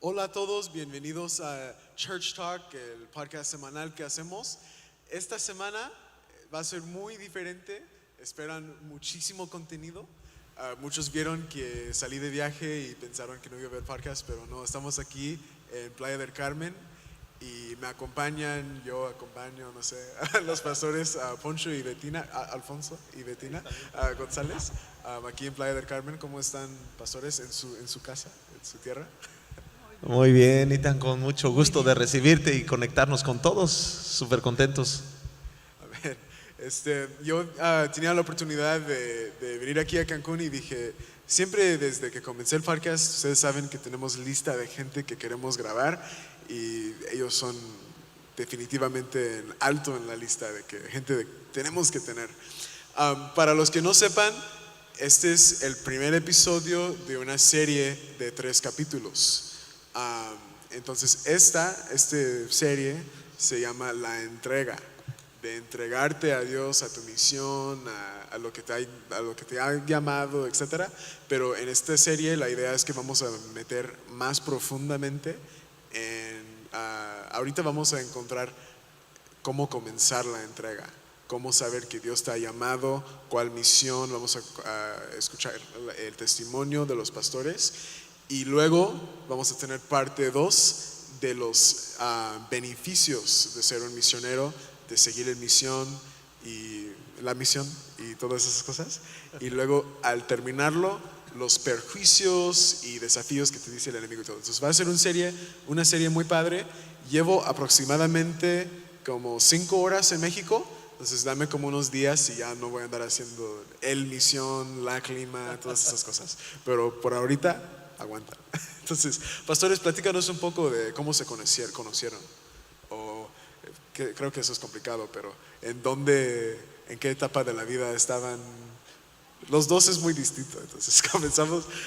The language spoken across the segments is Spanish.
Hola a todos, bienvenidos a Church Talk, el podcast semanal que hacemos. Esta semana va a ser muy diferente, esperan muchísimo contenido. Muchos vieron que salí de viaje y pensaron que no iba a haber podcast, pero no, estamos aquí en Playa del Carmen y me acompañan, yo acompaño, no sé, a los pastores Poncho y Betina, Alfonso y Betina González, aquí en Playa del Carmen. ¿Cómo están, pastores, en su casa, en su tierra? Muy bien, Ethan, con mucho gusto de recibirte y conectarnos con todos, súper contentos. A ver, yo tenía la oportunidad de venir aquí a Cancún y dije, siempre desde que comencé el podcast, ustedes saben que tenemos lista de gente que queremos grabar y ellos son definitivamente en alto en la lista de que gente que tenemos que tener. Para los que no sepan, este es el primer episodio de una serie de 3 capítulos. Entonces esta serie se llama La Entrega, de entregarte a Dios, a tu misión, a lo que te ha llamado, etcétera. Pero en esta serie la idea es que vamos a meter más profundamente ahorita vamos a encontrar cómo comenzar la entrega, cómo saber que Dios te ha llamado, cuál misión. Vamos a escuchar el testimonio de los pastores. Y luego vamos a tener parte 2 de los beneficios de ser un misionero, de seguir la misión y todas esas cosas. Y luego al terminarlo, los perjuicios y desafíos que te dice el enemigo y todo. Entonces va a ser una serie muy padre. Llevo aproximadamente como 5 horas en México. Entonces dame como unos días y ya no voy a andar haciendo el misión, la clima, todas esas cosas. Pero por ahorita aguanta. Entonces, pastores, platícanos un poco de cómo se conocieron. Creo que eso es complicado, pero en qué etapa de la vida estaban. Los dos es muy distinto. Entonces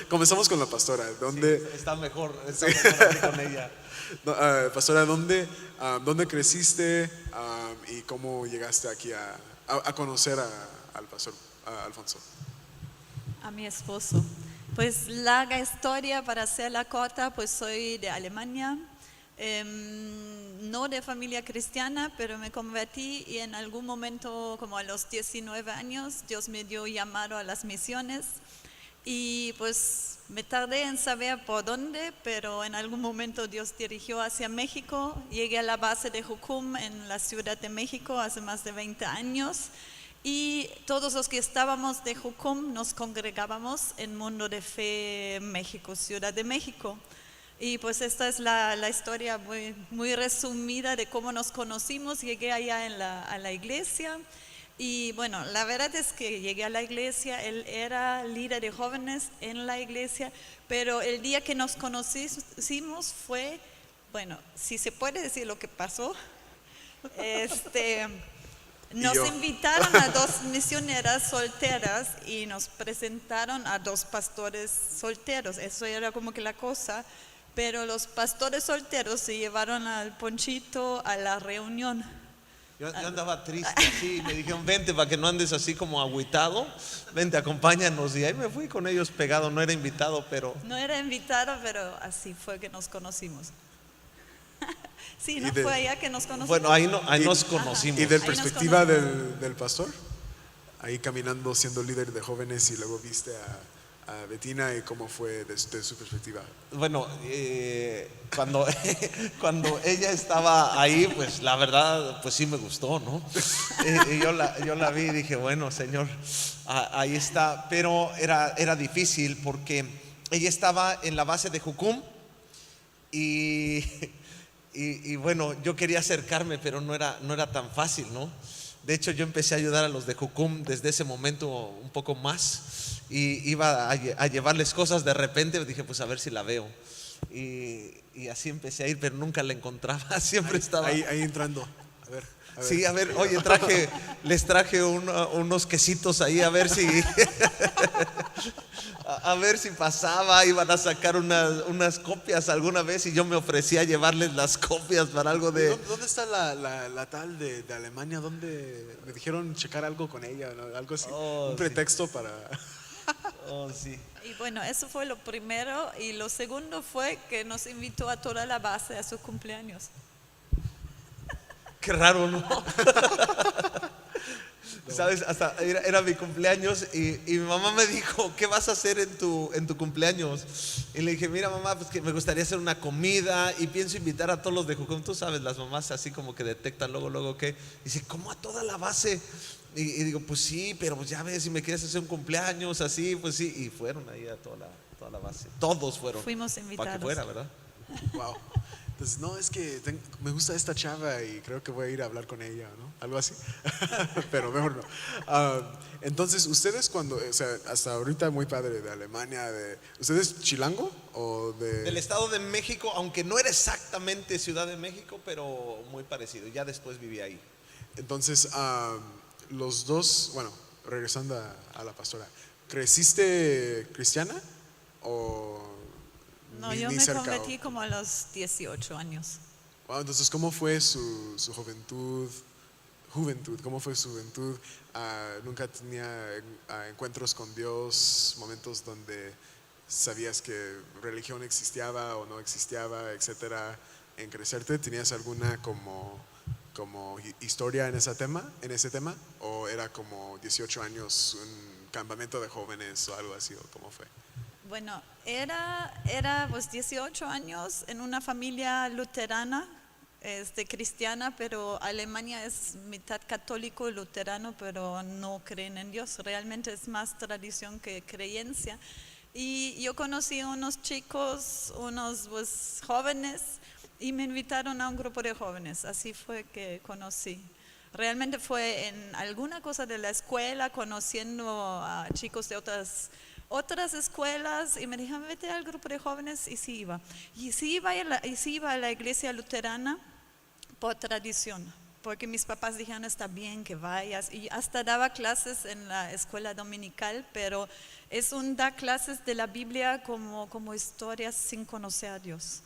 comenzamos con la pastora. ¿Dónde? Sí, está mejor aquí con ella. Pastora, ¿dónde creciste y cómo llegaste aquí a conocer al pastor Alfonso? A mi esposo. Pues larga historia, para hacerla corta, pues soy de Alemania, no de familia cristiana, pero me convertí y en algún momento, como a los 19 años, Dios me dio llamado a las misiones y pues me tardé en saber por dónde, pero en algún momento Dios dirigió hacia México. Llegué a la base de Jucum en la Ciudad de México hace más de 20 años. Y todos los que estábamos de Jucum nos congregábamos en Mundo de Fe México, Ciudad de México. Y pues esta es la historia muy, muy resumida de cómo nos conocimos. Llegué allá a la iglesia y bueno, la verdad es que llegué a la iglesia, él era líder de jóvenes en la iglesia, pero el día que nos conocimos fue, bueno, si se puede decir lo que pasó, nos invitaron a 2 misioneras solteras y nos presentaron a 2 pastores solteros. Eso era como que la cosa. Pero los pastores solteros se llevaron al Ponchito a la reunión. Yo andaba triste así, me dijeron, vente para que no andes así como agüitado, vente, acompáñanos. Y ahí me fui con ellos pegado, no era invitado, pero... No era invitado, pero así fue que nos conocimos. Sí, ¿no? Fue allá que nos conocimos. Bueno, ahí nos conocimos. ¿Y de perspectiva del pastor? Ahí caminando, siendo líder de jóvenes y luego viste a Betina, y cómo fue desde su perspectiva. Bueno, cuando ella estaba ahí, pues la verdad, pues sí me gustó, ¿no? Y yo la vi y dije, bueno, Señor, ahí está. Pero era difícil porque ella estaba en la base de Jucum y bueno, yo quería acercarme, pero no era tan fácil, ¿no? De hecho, yo empecé a ayudar a los de Jucum desde ese momento un poco más y iba a llevarles cosas. De repente dije, pues a ver si la veo. Y así empecé a ir, pero nunca la encontraba. Siempre estaba ahí entrando. A ver. Sí, a ver, oye, les traje unos quesitos ahí, a ver si a ver si pasaba, iban a sacar unas copias alguna vez y yo me ofrecía a llevarles las copias para algo de... ¿Dónde está la tal de Alemania? ¿Dónde me dijeron checar algo con ella? ¿No? Algo así. Un Sí. pretexto para... Oh, sí. Y bueno, eso fue lo primero. Y lo segundo fue que nos invitó a toda la base a su cumpleaños. Qué raro, ¿no? ¿Sabes? Hasta era mi cumpleaños y mi mamá me dijo, ¿qué vas a hacer en tu cumpleaños? Y le dije, mira mamá, pues que me gustaría hacer una comida y pienso invitar a todos los de Jucum. Tú sabes, las mamás así como que detectan luego que dice, ¿cómo a toda la base? Y digo, pues sí, pero pues ya ves, si me quieres hacer un cumpleaños así, pues sí. Y fueron ahí a toda la base. Todos fueron. Fuimos Para invitados. que fuera, ¿verdad? Wow. Entonces, no, es que me gusta esta chava y creo que voy a ir a hablar con ella, ¿no? Algo así. Pero mejor no. Entonces, ustedes cuando, o sea, hasta ahorita muy padre de Alemania, ¿ustedes chilango o de...? Del Estado de México, aunque no era exactamente Ciudad de México, pero muy parecido. Ya después viví ahí. Entonces, los dos, bueno, regresando a la pastora, ¿creciste cristiana o No, ni yo me cerca? convertí como a los 18 años. Wow, entonces, ¿cómo fue su juventud? ¿Cómo fue su juventud? ¿Nunca tenía encuentros con Dios, momentos donde sabías que religión existía o no existía, etcétera? En crecerte, ¿tenías alguna como historia en ese tema? ¿O era como 18 años, un campamento de jóvenes o algo así? ¿O cómo fue? Bueno, era pues 18 años en una familia luterana, cristiana, pero Alemania es mitad católico y luterano, pero no creen en Dios. Realmente es más tradición que creencia. Y yo conocí unos chicos, unos pues, jóvenes, y me invitaron a un grupo de jóvenes. Así fue que conocí. Realmente fue en alguna cosa de la escuela, conociendo a chicos de otras escuelas, y me dijeron, vete al grupo de jóvenes, y sí iba. Y sí iba a la iglesia luterana por tradición, porque mis papás dijeron, está bien que vayas, y hasta daba clases en la escuela dominical, pero da clases de la Biblia como historias sin conocer a Dios.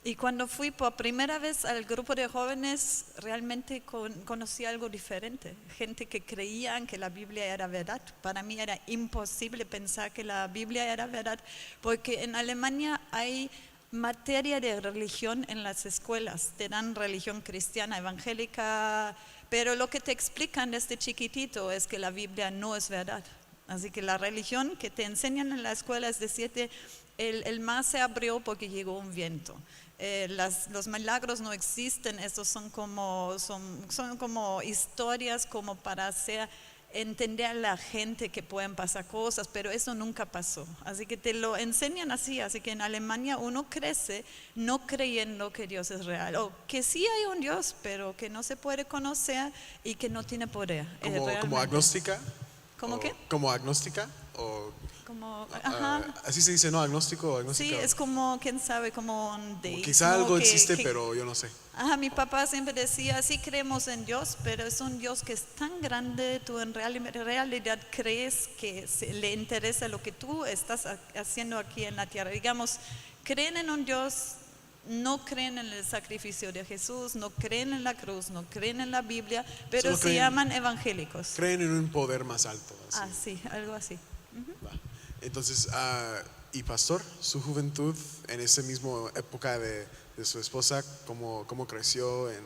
Y cuando fui por primera vez al grupo de jóvenes, realmente conocí algo diferente. Gente que creían que la Biblia era verdad. Para mí era imposible pensar que la Biblia era verdad, porque en Alemania hay materia de religión en las escuelas. Te dan religión cristiana, evangélica, pero lo que te explican desde chiquitito es que la Biblia no es verdad. Así que la religión que te enseñan en la escuela es decirte, el mar se abrió porque llegó un viento. Los milagros no existen, estos son como historias como para entender a la gente que pueden pasar cosas, pero eso nunca pasó. Así que te lo enseñan así que en Alemania uno crece no creyendo que Dios es real, o que sí hay un Dios, pero que no se puede conocer y que no tiene poder. ¿Como agnóstica? ¿Cómo qué? ¿Como agnóstica? ¿O Ajá. así se dice, no? ¿Agnóstico o agnóstica? Sí, es como, quién sabe, como un deísmo. Quizá algo existe, pero yo no sé. Ajá, mi papá siempre decía, sí creemos en Dios, pero es un Dios que es tan grande, tú en realidad crees que le interesa lo que tú estás haciendo aquí en la tierra. Digamos, creen en un Dios, no creen en el sacrificio de Jesús, no creen en la cruz, no creen en la Biblia, pero Solo se llaman evangélicos. Creen en un poder más alto. Sí, algo así. Va. Entonces, y pastor, su juventud en esa misma época de su esposa, ¿cómo creció en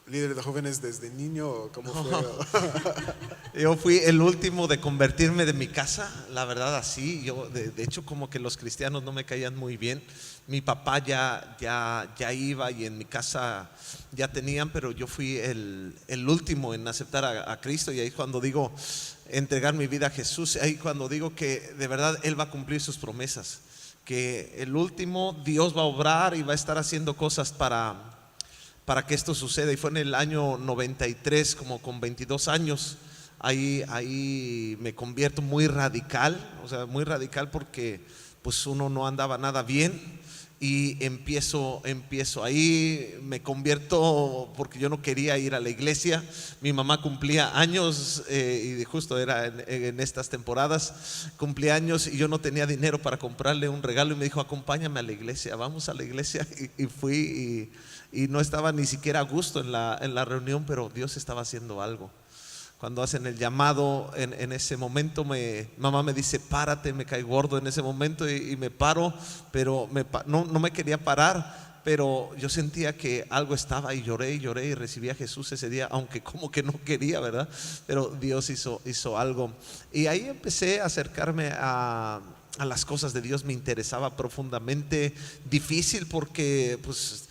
líder de jóvenes desde niño? ¿O cómo fue? Yo fui el último de convertirme de mi casa, la verdad así. Yo, de hecho, como que los cristianos no me caían muy bien. Mi papá ya iba y en mi casa ya tenían, pero yo fui el último en aceptar a Cristo. Y ahí cuando digo entregar mi vida a Jesús, ahí cuando digo que de verdad Él va a cumplir sus promesas, que el último Dios va a obrar y va a estar haciendo cosas para que esto suceda. Y fue en el año 93, como con 22 años, ahí me convierto muy radical, o sea, muy radical porque pues uno no andaba nada bien. y empiezo ahí, me convierto porque yo no quería ir a la iglesia. Mi mamá cumplía años y justo era en estas temporadas, cumplía años y yo no tenía dinero para comprarle un regalo y me dijo: acompáñame a la iglesia, vamos a la iglesia. Y fui y no estaba ni siquiera a gusto en la reunión, pero Dios estaba haciendo algo. Cuando hacen el llamado, en ese momento mamá me dice: párate. Me caí gordo en ese momento y me paro, pero no me quería parar, pero yo sentía que algo estaba y lloré y recibí a Jesús ese día, aunque como que no quería, ¿verdad? Pero Dios hizo algo. Y ahí empecé a acercarme a las cosas de Dios. Me interesaba profundamente. Difícil porque pues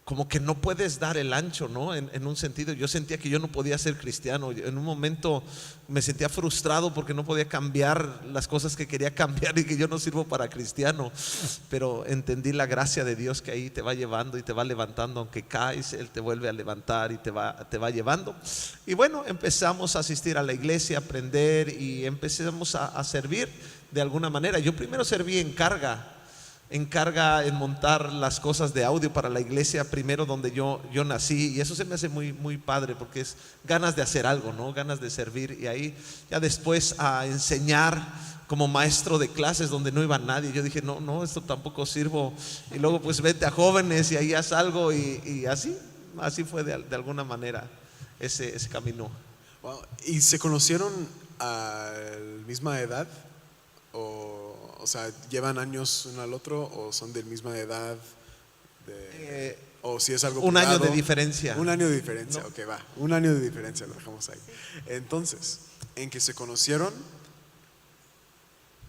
como que no puedes dar el ancho, ¿no? En un sentido, yo sentía que yo no podía ser cristiano. En un momento me sentía frustrado porque no podía cambiar las cosas que quería cambiar y que yo no sirvo para cristiano. Pero entendí la gracia de Dios, que ahí te va llevando y te va levantando. Aunque caes, Él te vuelve a levantar y te va llevando. Y bueno, empezamos a asistir a la iglesia, a aprender y empezamos a servir de alguna manera. Yo primero serví en carga en montar las cosas de audio para la iglesia, primero donde yo nací, y eso se me hace muy, muy padre porque es ganas de hacer algo, ¿no? Ganas de servir. Y ahí ya después a enseñar como maestro de clases donde no iba nadie. Yo dije: no, esto tampoco sirvo. Y luego pues vete a jóvenes y ahí haz algo, y así fue de alguna manera ese camino. Wow. ¿Y se conocieron a la misma edad? O sea, ¿llevan años uno al otro o son de la misma edad? O si es algo un privado. año de diferencia. Un año de diferencia, No. ok, va. Un año de diferencia, lo dejamos ahí. Entonces, en que se conocieron,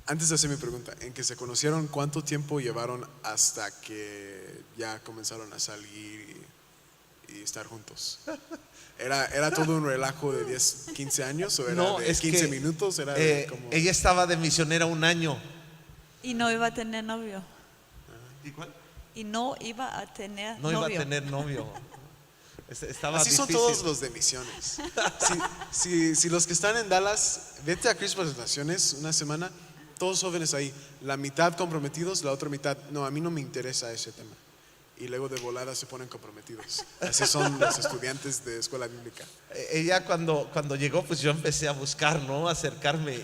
antes de hacer mi pregunta, en que se conocieron, ¿cuánto tiempo llevaron hasta que ya comenzaron a salir y estar juntos? ¿Era todo un relajo de 10, 15 años o era No, de es 15 que, minutos? Era como... ella estaba de misionera un año. Y no iba a tener novio. ¿Y cuál? Y no iba a tener No novio. iba a tener novio. Estaba Así son difícil. todos los de misiones. Si los que están en Dallas, vete a Christmas Naciones una semana, todos jóvenes ahí, la mitad comprometidos, la otra mitad, no, a mí no me interesa ese tema. Y luego de volada se ponen comprometidos. Así son los estudiantes de escuela bíblica. Ella cuando llegó, pues yo empecé a buscar, ¿no? A acercarme,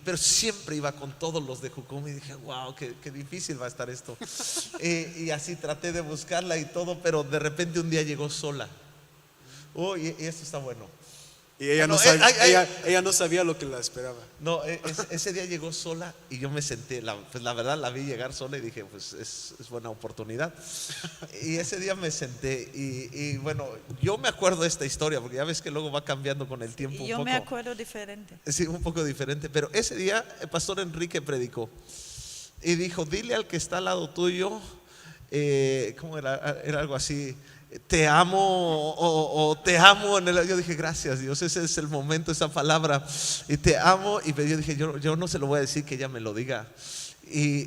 pero siempre iba con todos los de Jucum y dije: wow, qué difícil va a estar esto. Y así traté de buscarla y todo, pero de repente un día llegó sola. Y esto está bueno. Y ella, No, no sabía, ella no sabía lo que la esperaba. No, ese día llegó sola y yo me senté, pues la verdad la vi llegar sola y dije: pues es buena oportunidad. Y ese día me senté y bueno, yo me acuerdo de esta historia porque ya ves que luego va cambiando con el tiempo Y un yo poco. me acuerdo diferente. Sí, un poco diferente, pero ese día el pastor Enrique predicó y dijo: dile al que está al lado tuyo, ¿cómo era? Era algo así: te amo o te amo. Yo dije: gracias Dios, ese es el momento, esa palabra, y te amo. Y yo dije: yo no se lo voy a decir, que ella me lo diga. Y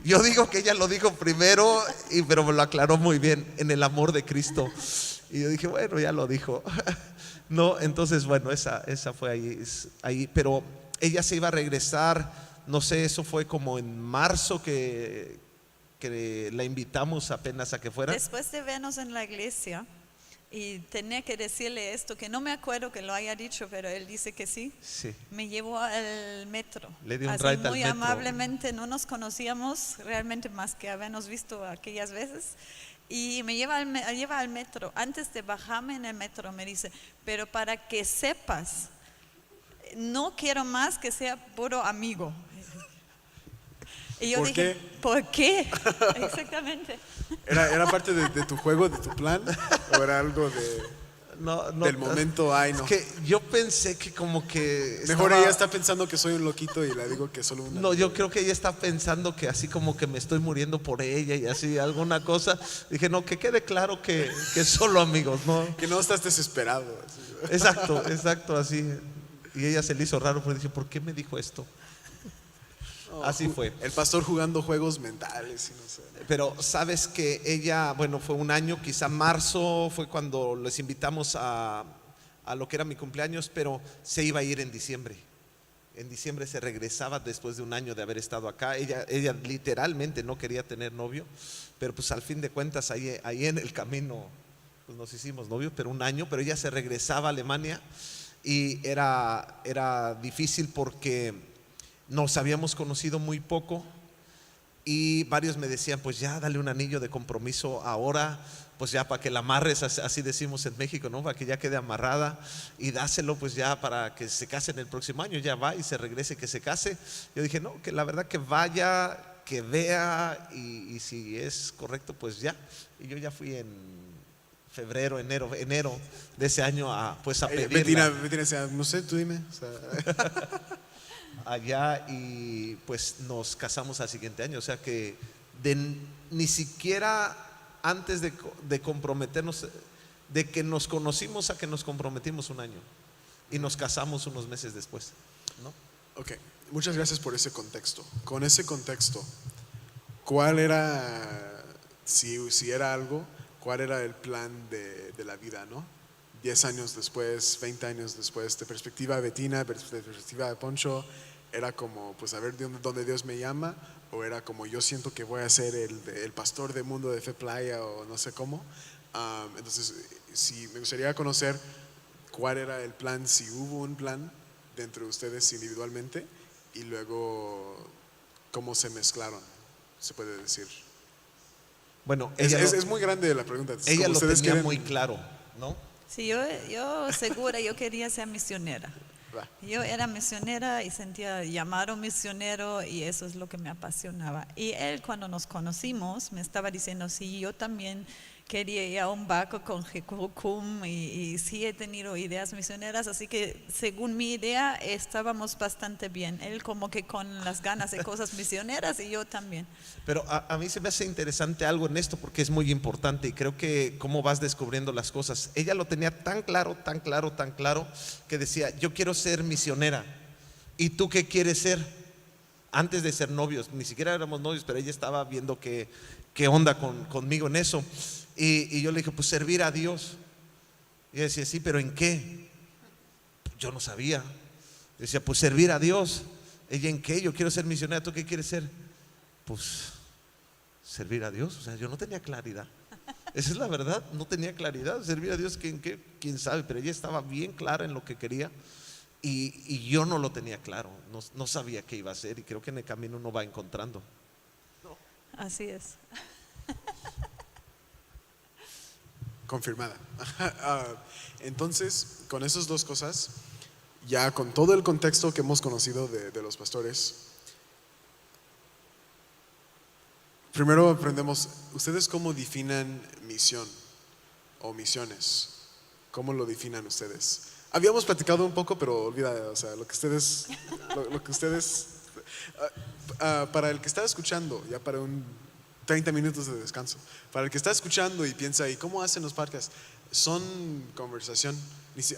yo digo que ella lo dijo primero, pero me lo aclaró muy bien: en el amor de Cristo. Y yo dije: bueno, ya lo dijo. No, entonces bueno, esa fue ahí, pero ella se iba a regresar, no sé, eso fue como en marzo que la invitamos apenas a que fuera. Después de vernos en la iglesia, y tenía que decirle esto, que no me acuerdo que lo haya dicho, pero él dice que sí. Sí. Me llevó al metro. Le dio un Así ride al muy metro. amablemente, no nos conocíamos realmente más que habernos visto aquellas veces. Y me lleva al metro. Antes de bajarme en el metro me dice: pero para que sepas, no quiero más que sea puro amigo. Y yo ¿Por dije: qué? ¿por qué? Exactamente. ¿Era parte de tu juego, de tu plan? ¿O era algo No, del momento? Ay, no. Es que yo pensé que como que Mejor estaba- ella está pensando que soy un loquito y le digo que solo una. No, yo creo que ella está pensando que así como que me estoy muriendo por ella y así alguna cosa. Dije: no, que quede claro que solo amigos, ¿no? Que no estás desesperado. Así. Exacto, así. Y ella se le hizo raro porque dije: ¿por qué me dijo esto? Así fue. El pastor jugando juegos mentales y no sé. Pero sabes que ella, bueno, fue un año, quizá marzo fue cuando les invitamos a lo que era mi cumpleaños, pero se iba a ir en diciembre. En diciembre se regresaba después de un año de haber estado acá. Ella literalmente no quería tener novio, pero pues al fin de cuentas ahí en el camino pues nos hicimos novios, pero un año. Pero ella se regresaba a Alemania y era difícil porque nos habíamos conocido muy poco y varios me decían, pues ya dale un anillo de compromiso ahora, pues ya para que la amarres, así decimos en México, ¿no? Para que ya quede amarrada y dáselo pues ya para que se casen el próximo año, ya va y se regrese, que se case. Yo dije, no, que la verdad que vaya, que vea y si es correcto, pues ya. Y yo ya fui en febrero, enero de ese año a pedirla. Betina decía, no sé, tú dime. O sea, allá y pues nos casamos al siguiente año, o sea que ni siquiera antes de comprometernos, de que nos conocimos a que nos comprometimos un año y nos casamos unos meses después, ¿no? ok, muchas gracias por ese contexto. Con ese contexto, ¿cuál era, si era algo, cuál era el plan de la vida, ¿no? 10 años después, 20 años después, de perspectiva de Betina, de perspectiva de Poncho, era como, pues a ver dónde Dios me llama, o era como yo siento que voy a ser el pastor de Mundo de Fe Playa, o no sé cómo. Entonces, si me gustaría conocer cuál era el plan, si hubo un plan dentro de ustedes individualmente, y luego cómo se mezclaron, se puede decir. Bueno, es muy grande la pregunta. Ella lo tenía quieren, muy claro, ¿no? Sí, yo segura, yo quería ser misionera. Va. Yo era misionera y sentía llamado misionero y eso es lo que me apasionaba. Y él cuando nos conocimos me estaba diciendo, sí, yo también quería ir a un barco con Jukum y sí he tenido ideas misioneras, así que según mi idea estábamos bastante bien. Él como que con las ganas de cosas misioneras y yo también. Pero a mí se me hace interesante algo en esto porque es muy importante y creo que cómo vas descubriendo las cosas. Ella lo tenía tan claro que decía, yo quiero ser misionera. ¿Y tú qué quieres ser? Antes de ser novios, ni siquiera éramos novios, pero ella estaba viendo qué onda conmigo en eso. Y yo le dije, pues servir a Dios. Y ella decía, sí, pero ¿en qué? Yo no sabía. Yo decía, pues servir a Dios. Ella, ¿en qué? Yo quiero ser misionera. ¿Tú qué quieres ser? Pues servir a Dios. O sea, yo no tenía claridad. Esa es la verdad, no tenía claridad. Servir a Dios, ¿en qué? ¿Quién sabe? Pero ella estaba bien clara en lo que quería. Y yo no lo tenía claro. No sabía qué iba a hacer. Y creo que en el camino uno va encontrando. Así es. Confirmada. Entonces, con esas dos cosas, ya con todo el contexto que hemos conocido de los pastores, primero aprendemos, ¿ustedes cómo definen misión o misiones? ¿Cómo lo definan ustedes? Habíamos platicado un poco, pero olvida, o sea, lo que ustedes, para el que está escuchando, ya para un 30 minutos de descanso. Para el que está escuchando y piensa, ¿y cómo hacen los podcasts? Son conversación.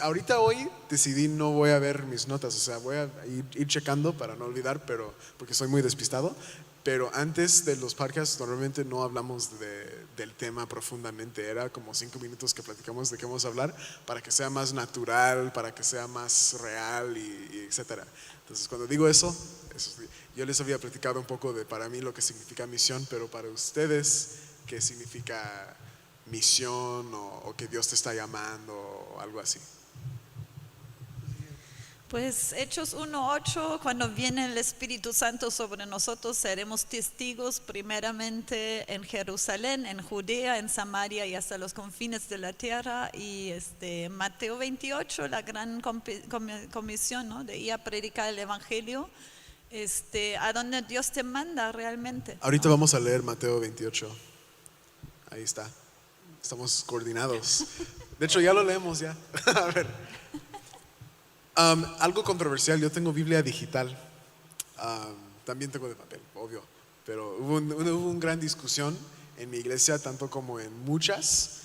Ahorita hoy decidí no voy a ver mis notas, o sea, voy a ir checando para no olvidar, pero porque soy muy despistado. Pero antes de los podcasts normalmente no hablamos del tema profundamente. Era como 5 minutos que platicamos de qué vamos a hablar para que sea más natural, para que sea más real y etcétera. Entonces cuando digo eso, yo les había platicado un poco de para mí lo que significa misión, pero para ustedes, ¿qué significa misión o que Dios te está llamando o algo así? Pues Hechos 1:8, cuando viene el Espíritu Santo sobre nosotros, seremos testigos primeramente en Jerusalén, en Judea, en Samaria y hasta los confines de la tierra. Y Mateo 28, la gran comisión, ¿no? De ir a predicar el Evangelio, a donde Dios te manda realmente. Ahorita vamos a leer Mateo 28. Ahí está. Estamos coordinados. De hecho, ya lo leemos ya. A ver. Algo controversial, yo tengo Biblia digital, también tengo de papel, obvio, pero hubo una gran discusión en mi iglesia, tanto como en muchas,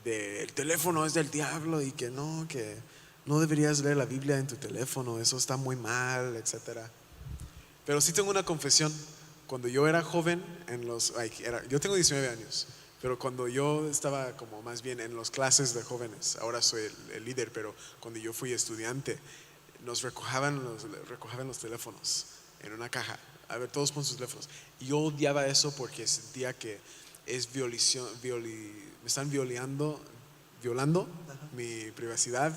del teléfono es del diablo y que no deberías leer la Biblia en tu teléfono, eso está muy mal, etcétera. Pero sí tengo una confesión, cuando yo era joven, yo tengo 19 años, pero cuando yo estaba como más bien en las clases de jóvenes, ahora soy el líder, pero cuando yo fui estudiante, nos recojaban los teléfonos en una caja. A ver, todos ponen sus teléfonos. Y yo odiaba eso porque sentía que es me están violando mi privacidad,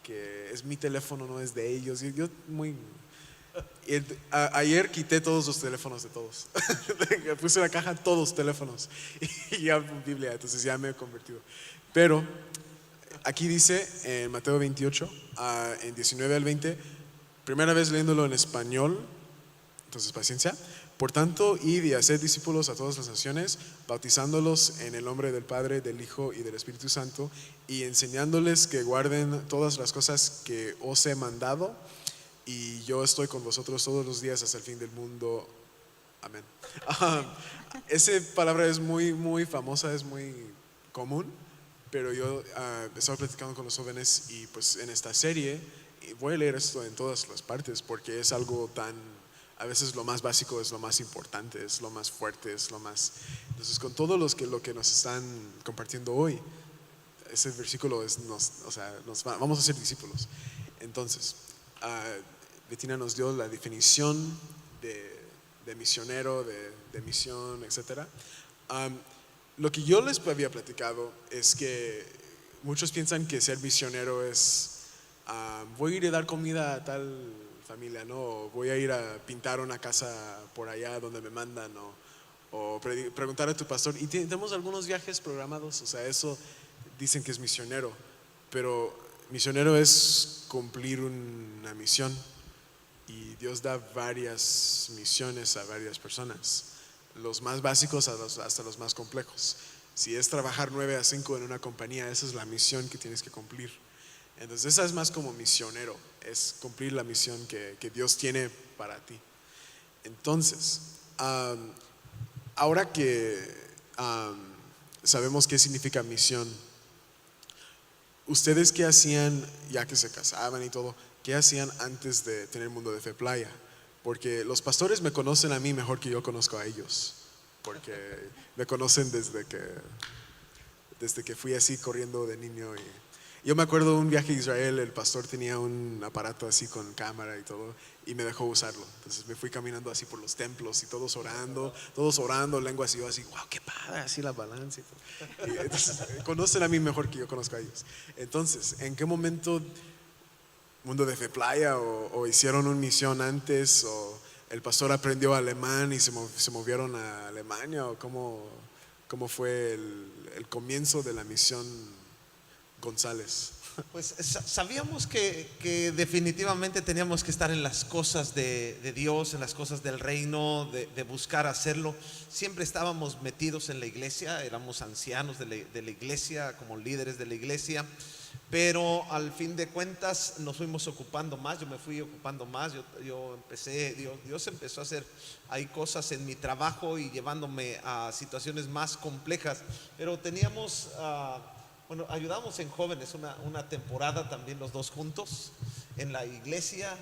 que es mi teléfono, no es de ellos. Y yo ayer quité todos los teléfonos de todos. Puse en la caja todos los teléfonos y ya Biblia, entonces ya me he convertido. Pero aquí dice en Mateo 28, en 19 al 20, primera vez leyéndolo en español, entonces paciencia. Por tanto, id y haced discípulos a todas las naciones, bautizándolos en el nombre del Padre, del Hijo y del Espíritu Santo, y enseñándoles que guarden todas las cosas que os he mandado, y yo estoy con vosotros todos los días hasta el fin del mundo. Amén. Esa palabra es muy, muy famosa, es muy común, pero yo estaba platicando con los jóvenes y pues en esta serie voy a leer esto en todas las partes porque es algo tan, a veces lo más básico es lo más importante, es lo más fuerte, es lo más. Entonces con todo lo que nos están compartiendo hoy, ese versículo es, vamos a ser discípulos. Entonces Bettina nos dio la definición de misionero, de misión, etc. Lo que yo les había platicado es que muchos piensan que ser misionero es voy a ir a dar comida a tal familia, ¿no? O voy a ir a pintar una casa por allá donde me mandan, o preguntar a tu pastor. Y tenemos algunos viajes programados, o sea, eso dicen que es misionero, pero misionero es cumplir una misión y Dios da varias misiones a varias personas, los más básicos hasta los más complejos. Si es trabajar 9 a 5 en una compañía, esa es la misión que tienes que cumplir. Entonces esa es más como misionero, es cumplir la misión que Dios tiene para ti. Entonces, ahora que sabemos qué significa misión, ¿ustedes qué hacían ya que se casaban y todo? ¿Qué hacían antes de tener Mundo de Fe Playa? Porque los pastores me conocen a mí mejor que yo conozco a ellos, porque me conocen desde que fui así corriendo de niño. Y yo me acuerdo de un viaje a Israel, el pastor tenía un aparato así con cámara y todo y me dejó usarlo. Entonces me fui caminando así por los templos y todos orando, lengua así, yo así, wow, qué padre, así la balanza y todo. Y entonces conocen a mí mejor que yo conozco a ellos. Entonces, ¿en qué momento Mundo de Fe Playa o hicieron una misión antes, o el pastor aprendió alemán y se movieron a Alemania, o cómo fue el comienzo de la misión González? Pues sabíamos que definitivamente teníamos que estar en las cosas de Dios, en las cosas del reino, de buscar hacerlo. Siempre estábamos metidos en la iglesia, éramos ancianos de la iglesia, como líderes de la iglesia, pero al fin de cuentas nos fuimos ocupando más. Yo me fui ocupando más, Dios empezó a hacer ahí cosas en mi trabajo y llevándome a situaciones más complejas, pero teníamos ayudamos en jóvenes una temporada también los dos juntos en la iglesia.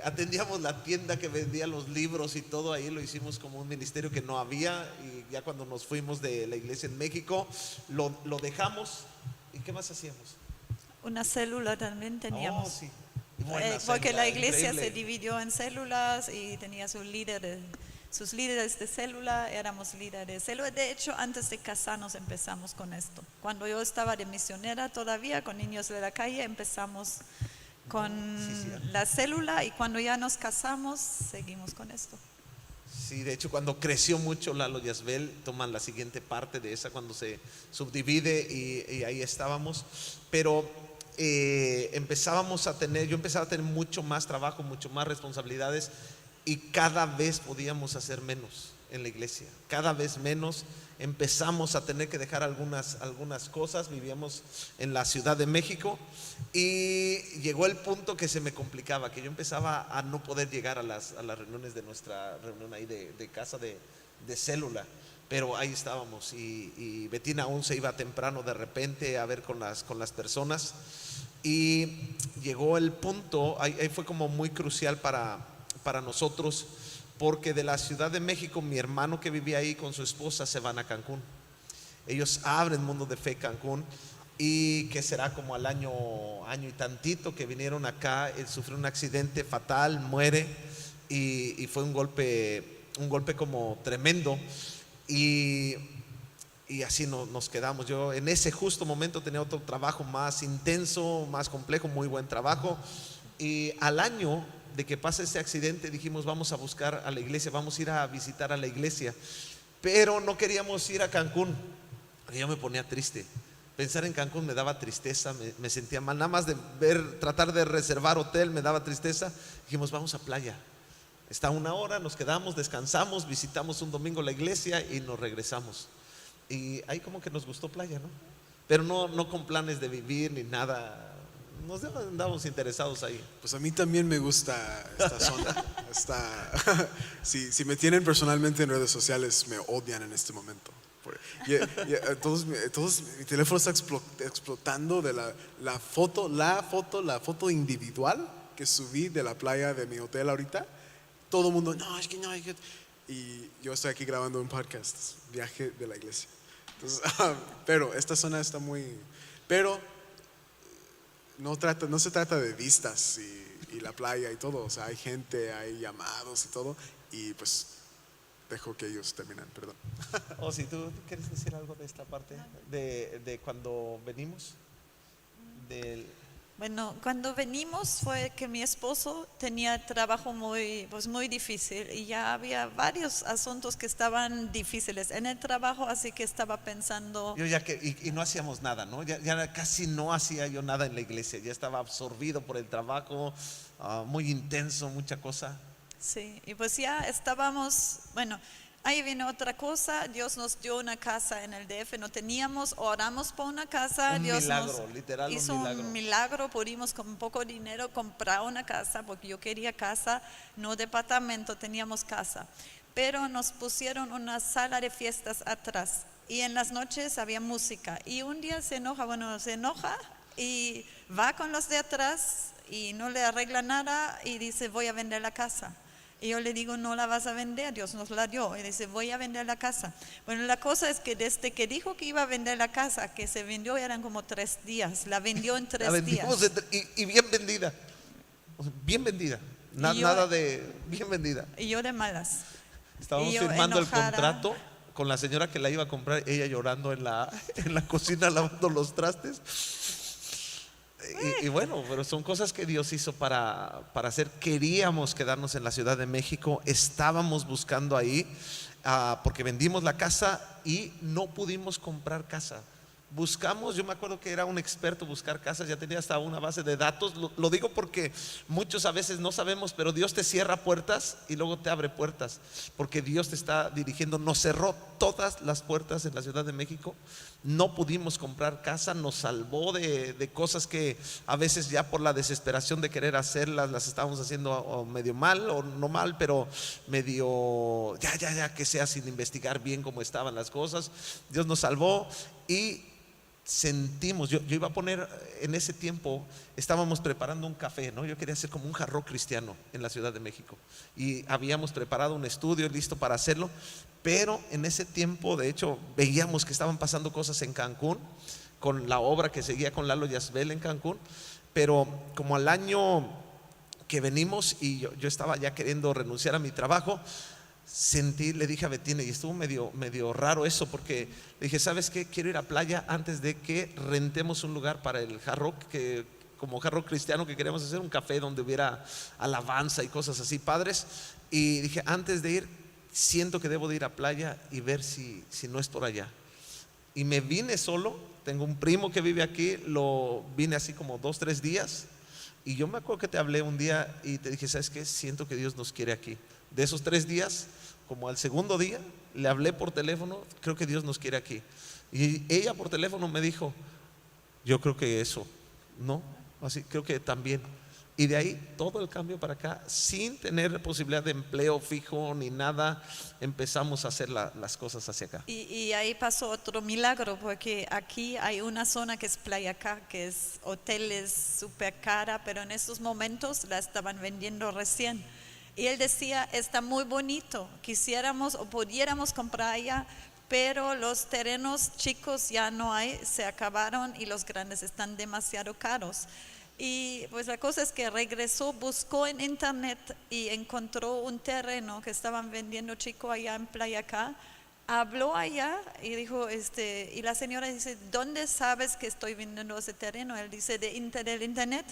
Atendíamos la tienda que vendía los libros y todo, ahí lo hicimos como un ministerio que no había, y ya cuando nos fuimos de la iglesia en México lo dejamos. ¿Y qué más hacíamos? Una célula también teníamos. Sí. Porque la iglesia increíble. se dividió en células y tenía sus líderes de célula, éramos líderes de célula. De hecho, antes de casarnos empezamos con esto. Cuando yo estaba de misionera todavía, con niños de la calle, empezamos con la célula, y cuando ya nos casamos, seguimos con esto. Sí, de hecho, cuando creció mucho Lalo y Asbel, toman la siguiente parte de esa cuando se subdivide, y ahí estábamos. Pero yo empezaba a tener mucho más trabajo, mucho más responsabilidades, y cada vez podíamos hacer menos en la iglesia, cada vez menos. Empezamos a tener que dejar algunas cosas. Vivíamos en la Ciudad de México y llegó el punto que se me complicaba, que yo empezaba a no poder llegar a las reuniones de nuestra reunión ahí de casa de célula, pero ahí estábamos, y Bettina aún se iba temprano de repente a ver con las personas, y llegó el punto, ahí fue como muy crucial para nosotros, porque de la Ciudad de México mi hermano que vivía ahí con su esposa se van a Cancún. Ellos abren Mundo de Fe Cancún, y que será como al año y tantito que vinieron acá. Él sufrió un accidente fatal, muere, y fue un golpe como tremendo, y así nos quedamos. Yo en ese justo momento tenía otro trabajo más intenso, más complejo, muy buen trabajo, y al año de que pasa ese accidente dijimos, vamos a buscar a la iglesia, vamos a ir a visitar a la iglesia, pero no queríamos ir a Cancún, porque yo me ponía triste. Pensar en Cancún me daba tristeza, me sentía mal, nada más de tratar de reservar hotel me daba tristeza. Dijimos, vamos a playa, está 1 hora, nos quedamos, descansamos, visitamos un domingo la iglesia y nos regresamos. Y ahí como que nos gustó playa, ¿no? Pero no con planes de vivir ni nada. Nos andábamos interesados ahí. Pues a mí también me gusta esta zona. Si me tienen personalmente en redes sociales, me odian en este momento. Todos mi teléfono está explotando de la foto individual que subí de la playa de mi hotel ahorita. Todo el mundo, no, es que no, y yo estoy aquí grabando un podcast, viaje de la iglesia. Entonces, pero esta zona está muy, pero no se trata de vistas y la playa y todo. O sea, hay gente, hay llamados y todo, y pues dejo que ellos terminen, perdón. O si tú quieres decir algo de esta parte, de cuando venimos, Bueno, cuando venimos fue que mi esposo tenía trabajo muy difícil y ya había varios asuntos que estaban difíciles en el trabajo, así que estaba pensando. Yo ya y no hacíamos nada, ¿no? Ya casi no hacía yo nada en la iglesia, ya estaba absorbido por el trabajo, muy intenso, mucha cosa. Sí, y pues ya estábamos, bueno, ahí viene otra cosa. Dios nos dio una casa en el DF, no teníamos, oramos por una casa. Dios milagro, nos literal, hizo un milagro. un milagro, pudimos con poco dinero comprar una casa, porque yo quería casa, no departamento, teníamos casa. Pero nos pusieron una sala de fiestas atrás y en las noches había música. Y un día se enoja y va con los de atrás y no le arregla nada y dice, voy a vender la casa. Y yo le digo, no la vas a vender, Dios nos la dio. Y dice, voy a vender la casa. Bueno, la cosa es que desde que dijo que iba a vender la casa, que se vendió, eran como 3 días. La vendió en 3 días. Y bien vendida. O sea, bien vendida. Nada de bien vendida. Y yo de malas. Estábamos firmando el contrato con la señora que la iba a comprar, ella llorando en la cocina lavando los trastes. Y bueno, pero son cosas que Dios hizo para hacer. Queríamos quedarnos en la Ciudad de México, estábamos buscando ahí, porque vendimos la casa y no pudimos comprar casa. Buscamos, yo me acuerdo que era un experto buscar casas, ya tenía hasta una base de datos. Lo digo porque muchos a veces no sabemos, pero Dios te cierra puertas y luego te abre puertas, porque Dios te está dirigiendo. Nos cerró todas las puertas en la Ciudad de México, no pudimos comprar casa, nos salvó de cosas que a veces ya por la desesperación de querer hacerlas, las estábamos haciendo o medio mal o no mal, pero medio ya que sea sin investigar bien cómo estaban las cosas. Dios nos salvó y sentimos, yo iba a poner en ese tiempo, estábamos preparando un café, ¿no? Yo quería hacer como un Hard Rock cristiano en la Ciudad de México y habíamos preparado un estudio listo para hacerlo, pero en ese tiempo, de hecho, veíamos que estaban pasando cosas en Cancún con la obra que seguía con Lalo Yazbel en Cancún, pero como al año que venimos y yo estaba ya queriendo renunciar a mi trabajo, le dije a Betina, y estuvo medio raro eso, porque le dije, ¿sabes qué? Quiero ir a playa antes de que rentemos un lugar para el Hard Rock, como Hard Rock cristiano, que queríamos hacer un café donde hubiera alabanza y cosas así padres. Y dije, antes de ir, siento que debo de ir a playa y ver si no es por allá. Y me vine solo, tengo un primo que vive aquí, vine así como 2-3 días. Y yo me acuerdo que te hablé un día y te dije, ¿sabes qué? Siento que Dios nos quiere aquí. De esos 3 días, como al segundo día, le hablé por teléfono, creo que Dios nos quiere aquí. Y ella por teléfono me dijo, yo creo que eso, ¿no? Así, creo que también. Y de ahí todo el cambio para acá, sin tener posibilidad de empleo fijo ni nada, empezamos a hacer las cosas hacia acá. Y ahí pasó otro milagro, porque aquí hay una zona que es Playa Acá, que es hoteles súper cara, pero en estos momentos la estaban vendiendo recién. Y él decía, está muy bonito, quisiéramos o pudiéramos comprar allá, pero los terrenos chicos ya no hay, se acabaron y los grandes están demasiado caros. Y pues la cosa es que regresó, buscó en internet y encontró un terreno que estaban vendiendo chico allá en Playa Acá. Habló allá y dijo, y la señora dice, ¿dónde sabes que estoy vendiendo ese terreno? Él dice, del internet.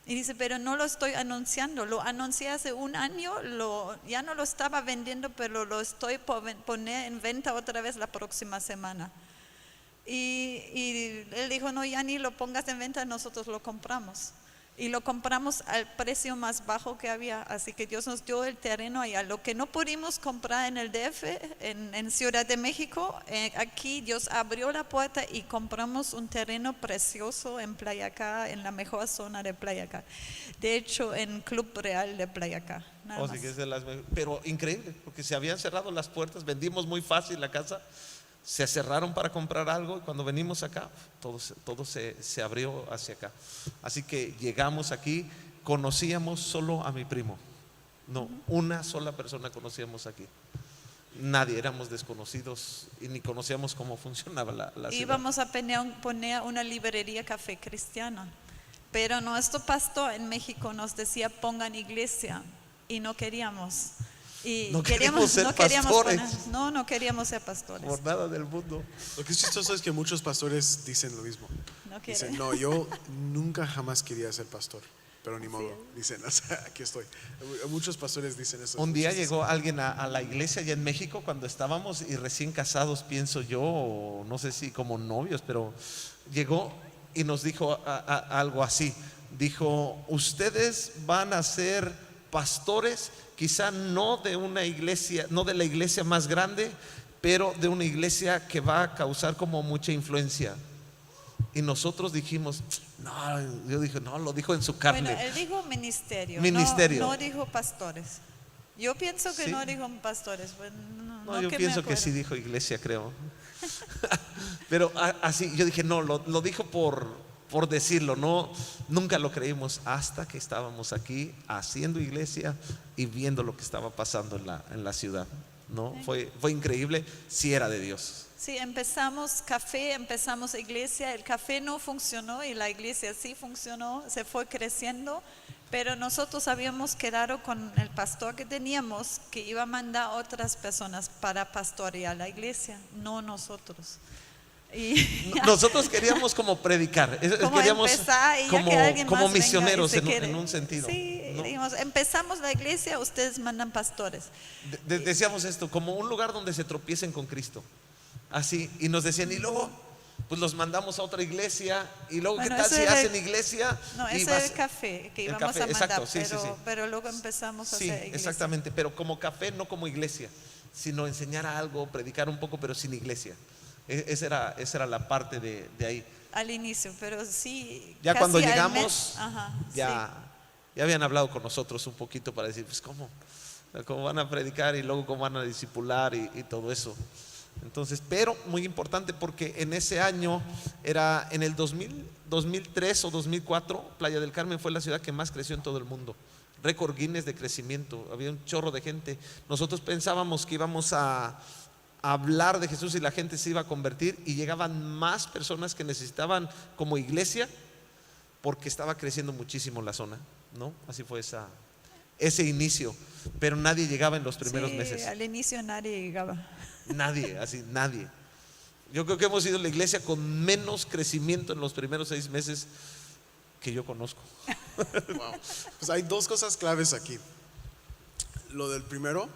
Y dice, pero no lo estoy anunciando, lo anuncié hace un año, ya no lo estaba vendiendo, pero lo estoy poner en venta otra vez la próxima semana. Y él dijo, no, ya ni lo pongas en venta, nosotros lo compramos. Y lo compramos al precio más bajo que había, así que Dios nos dio el terreno allá. Lo que no pudimos comprar en el DF, en Ciudad de México, aquí Dios abrió la puerta y compramos un terreno precioso en Playa Acá, en la mejor zona de Playa Acá. De hecho, en Club Real de Playa Acá. Nada más. Que es de las pero increíble, porque se habían cerrado las puertas, vendimos muy fácil la casa, se cerraron para comprar algo y cuando venimos acá, todo se abrió hacia acá. Así que llegamos aquí, conocíamos solo a mi primo, no, una sola persona conocíamos aquí. Nadie, éramos desconocidos y ni conocíamos cómo funcionaba la ciudad. Íbamos a poner una librería café cristiana, pero nuestro pastor en México nos decía pongan iglesia y no queríamos. Y no queríamos ser pastores. No queríamos ser pastores. Por nada del mundo. Lo que es chistoso es que muchos pastores dicen lo mismo. Dicen, no, yo nunca jamás quería ser pastor, pero ni modo. Dicen, o sea, aquí estoy. Muchos pastores dicen eso. Un día llegó alguien a la iglesia allá en México cuando estábamos y recién casados, pienso yo, o no sé si como novios, pero llegó y nos dijo algo así. Dijo, ustedes van a ser pastores, quizá no de una iglesia, no de la iglesia más grande, pero de una iglesia que va a causar como mucha influencia. Y nosotros dijimos, no, yo dije, no, lo dijo en su carne. Bueno, él dijo ministerio. Ministerio. No dijo pastores. Yo pienso que ¿Sí? No dijo pastores. Bueno, no, yo pienso que sí dijo iglesia, creo. Pero así, yo dije, no, lo dijo por decirlo, no, nunca lo creímos hasta que estábamos aquí haciendo iglesia y viendo lo que estaba pasando en la ciudad, ¿no? Fue increíble, sí era de Dios. Sí, empezamos café, empezamos iglesia, el café no funcionó y la iglesia sí funcionó, se fue creciendo, pero nosotros habíamos quedado con el pastor que teníamos que iba a mandar a otras personas para pastorear la iglesia, no nosotros. Y nosotros queríamos como predicar, queríamos como misioneros en un sentido. Sí, ¿no? dijimos, empezamos la iglesia, ustedes mandan pastores. Decíamos esto, como un lugar donde se tropiecen con Cristo. Así, y nos decían, y luego pues los mandamos a otra iglesia, y luego Bueno, ¿qué tal si hacen iglesia? No, ese es el café que íbamos a mandar, exacto, sí, pero luego empezamos a hacer iglesia. Exactamente, pero como café, no como iglesia, sino enseñar algo, predicar un poco, pero sin iglesia. Esa era la parte de ahí. Al inicio, pero sí. Ya cuando casi al llegamos, mes, ya habían hablado con nosotros un poquito para decir, pues cómo van a predicar y luego cómo van a discipular y todo eso. Entonces, pero muy importante porque en ese año era en el 2003 o 2004, Playa del Carmen fue la ciudad que más creció en todo el mundo. Récord Guinness de crecimiento, había un chorro de gente. Nosotros pensábamos que íbamos a hablar de Jesús y la gente se iba a convertir, y llegaban más personas que necesitaban como iglesia porque estaba creciendo muchísimo la zona, ¿no? Así fue ese inicio, pero nadie llegaba en los primeros meses. Al inicio nadie llegaba. Nadie. Yo creo que hemos sido la iglesia con menos crecimiento en los primeros 6 meses que yo conozco. Wow. Pues hay dos cosas claves aquí. Lo del primero,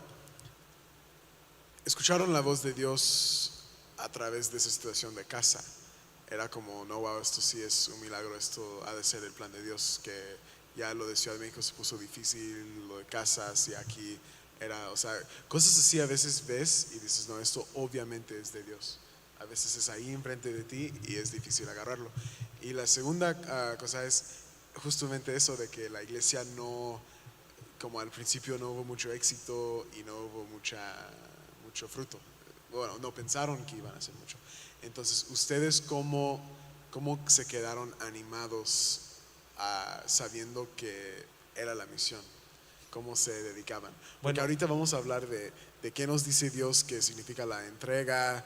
escucharon la voz de Dios a través de esa situación de casa. Era como, no, wow, esto sí es un milagro, esto ha de ser el plan de Dios, que ya lo de Ciudad de México se puso difícil, lo de casas, y aquí era, o sea, cosas así a veces ves y dices, no, esto obviamente es de Dios. A veces es ahí enfrente de ti y es difícil agarrarlo. Y la segunda cosa es justamente eso de que la iglesia no, como al principio no hubo mucho éxito y no hubo mucho fruto. Bueno, no pensaron que iban a hacer mucho. Entonces, ¿ustedes cómo se quedaron animados sabiendo que era la misión? ¿Cómo se dedicaban? Porque ahorita vamos a hablar de qué nos dice Dios que significa la entrega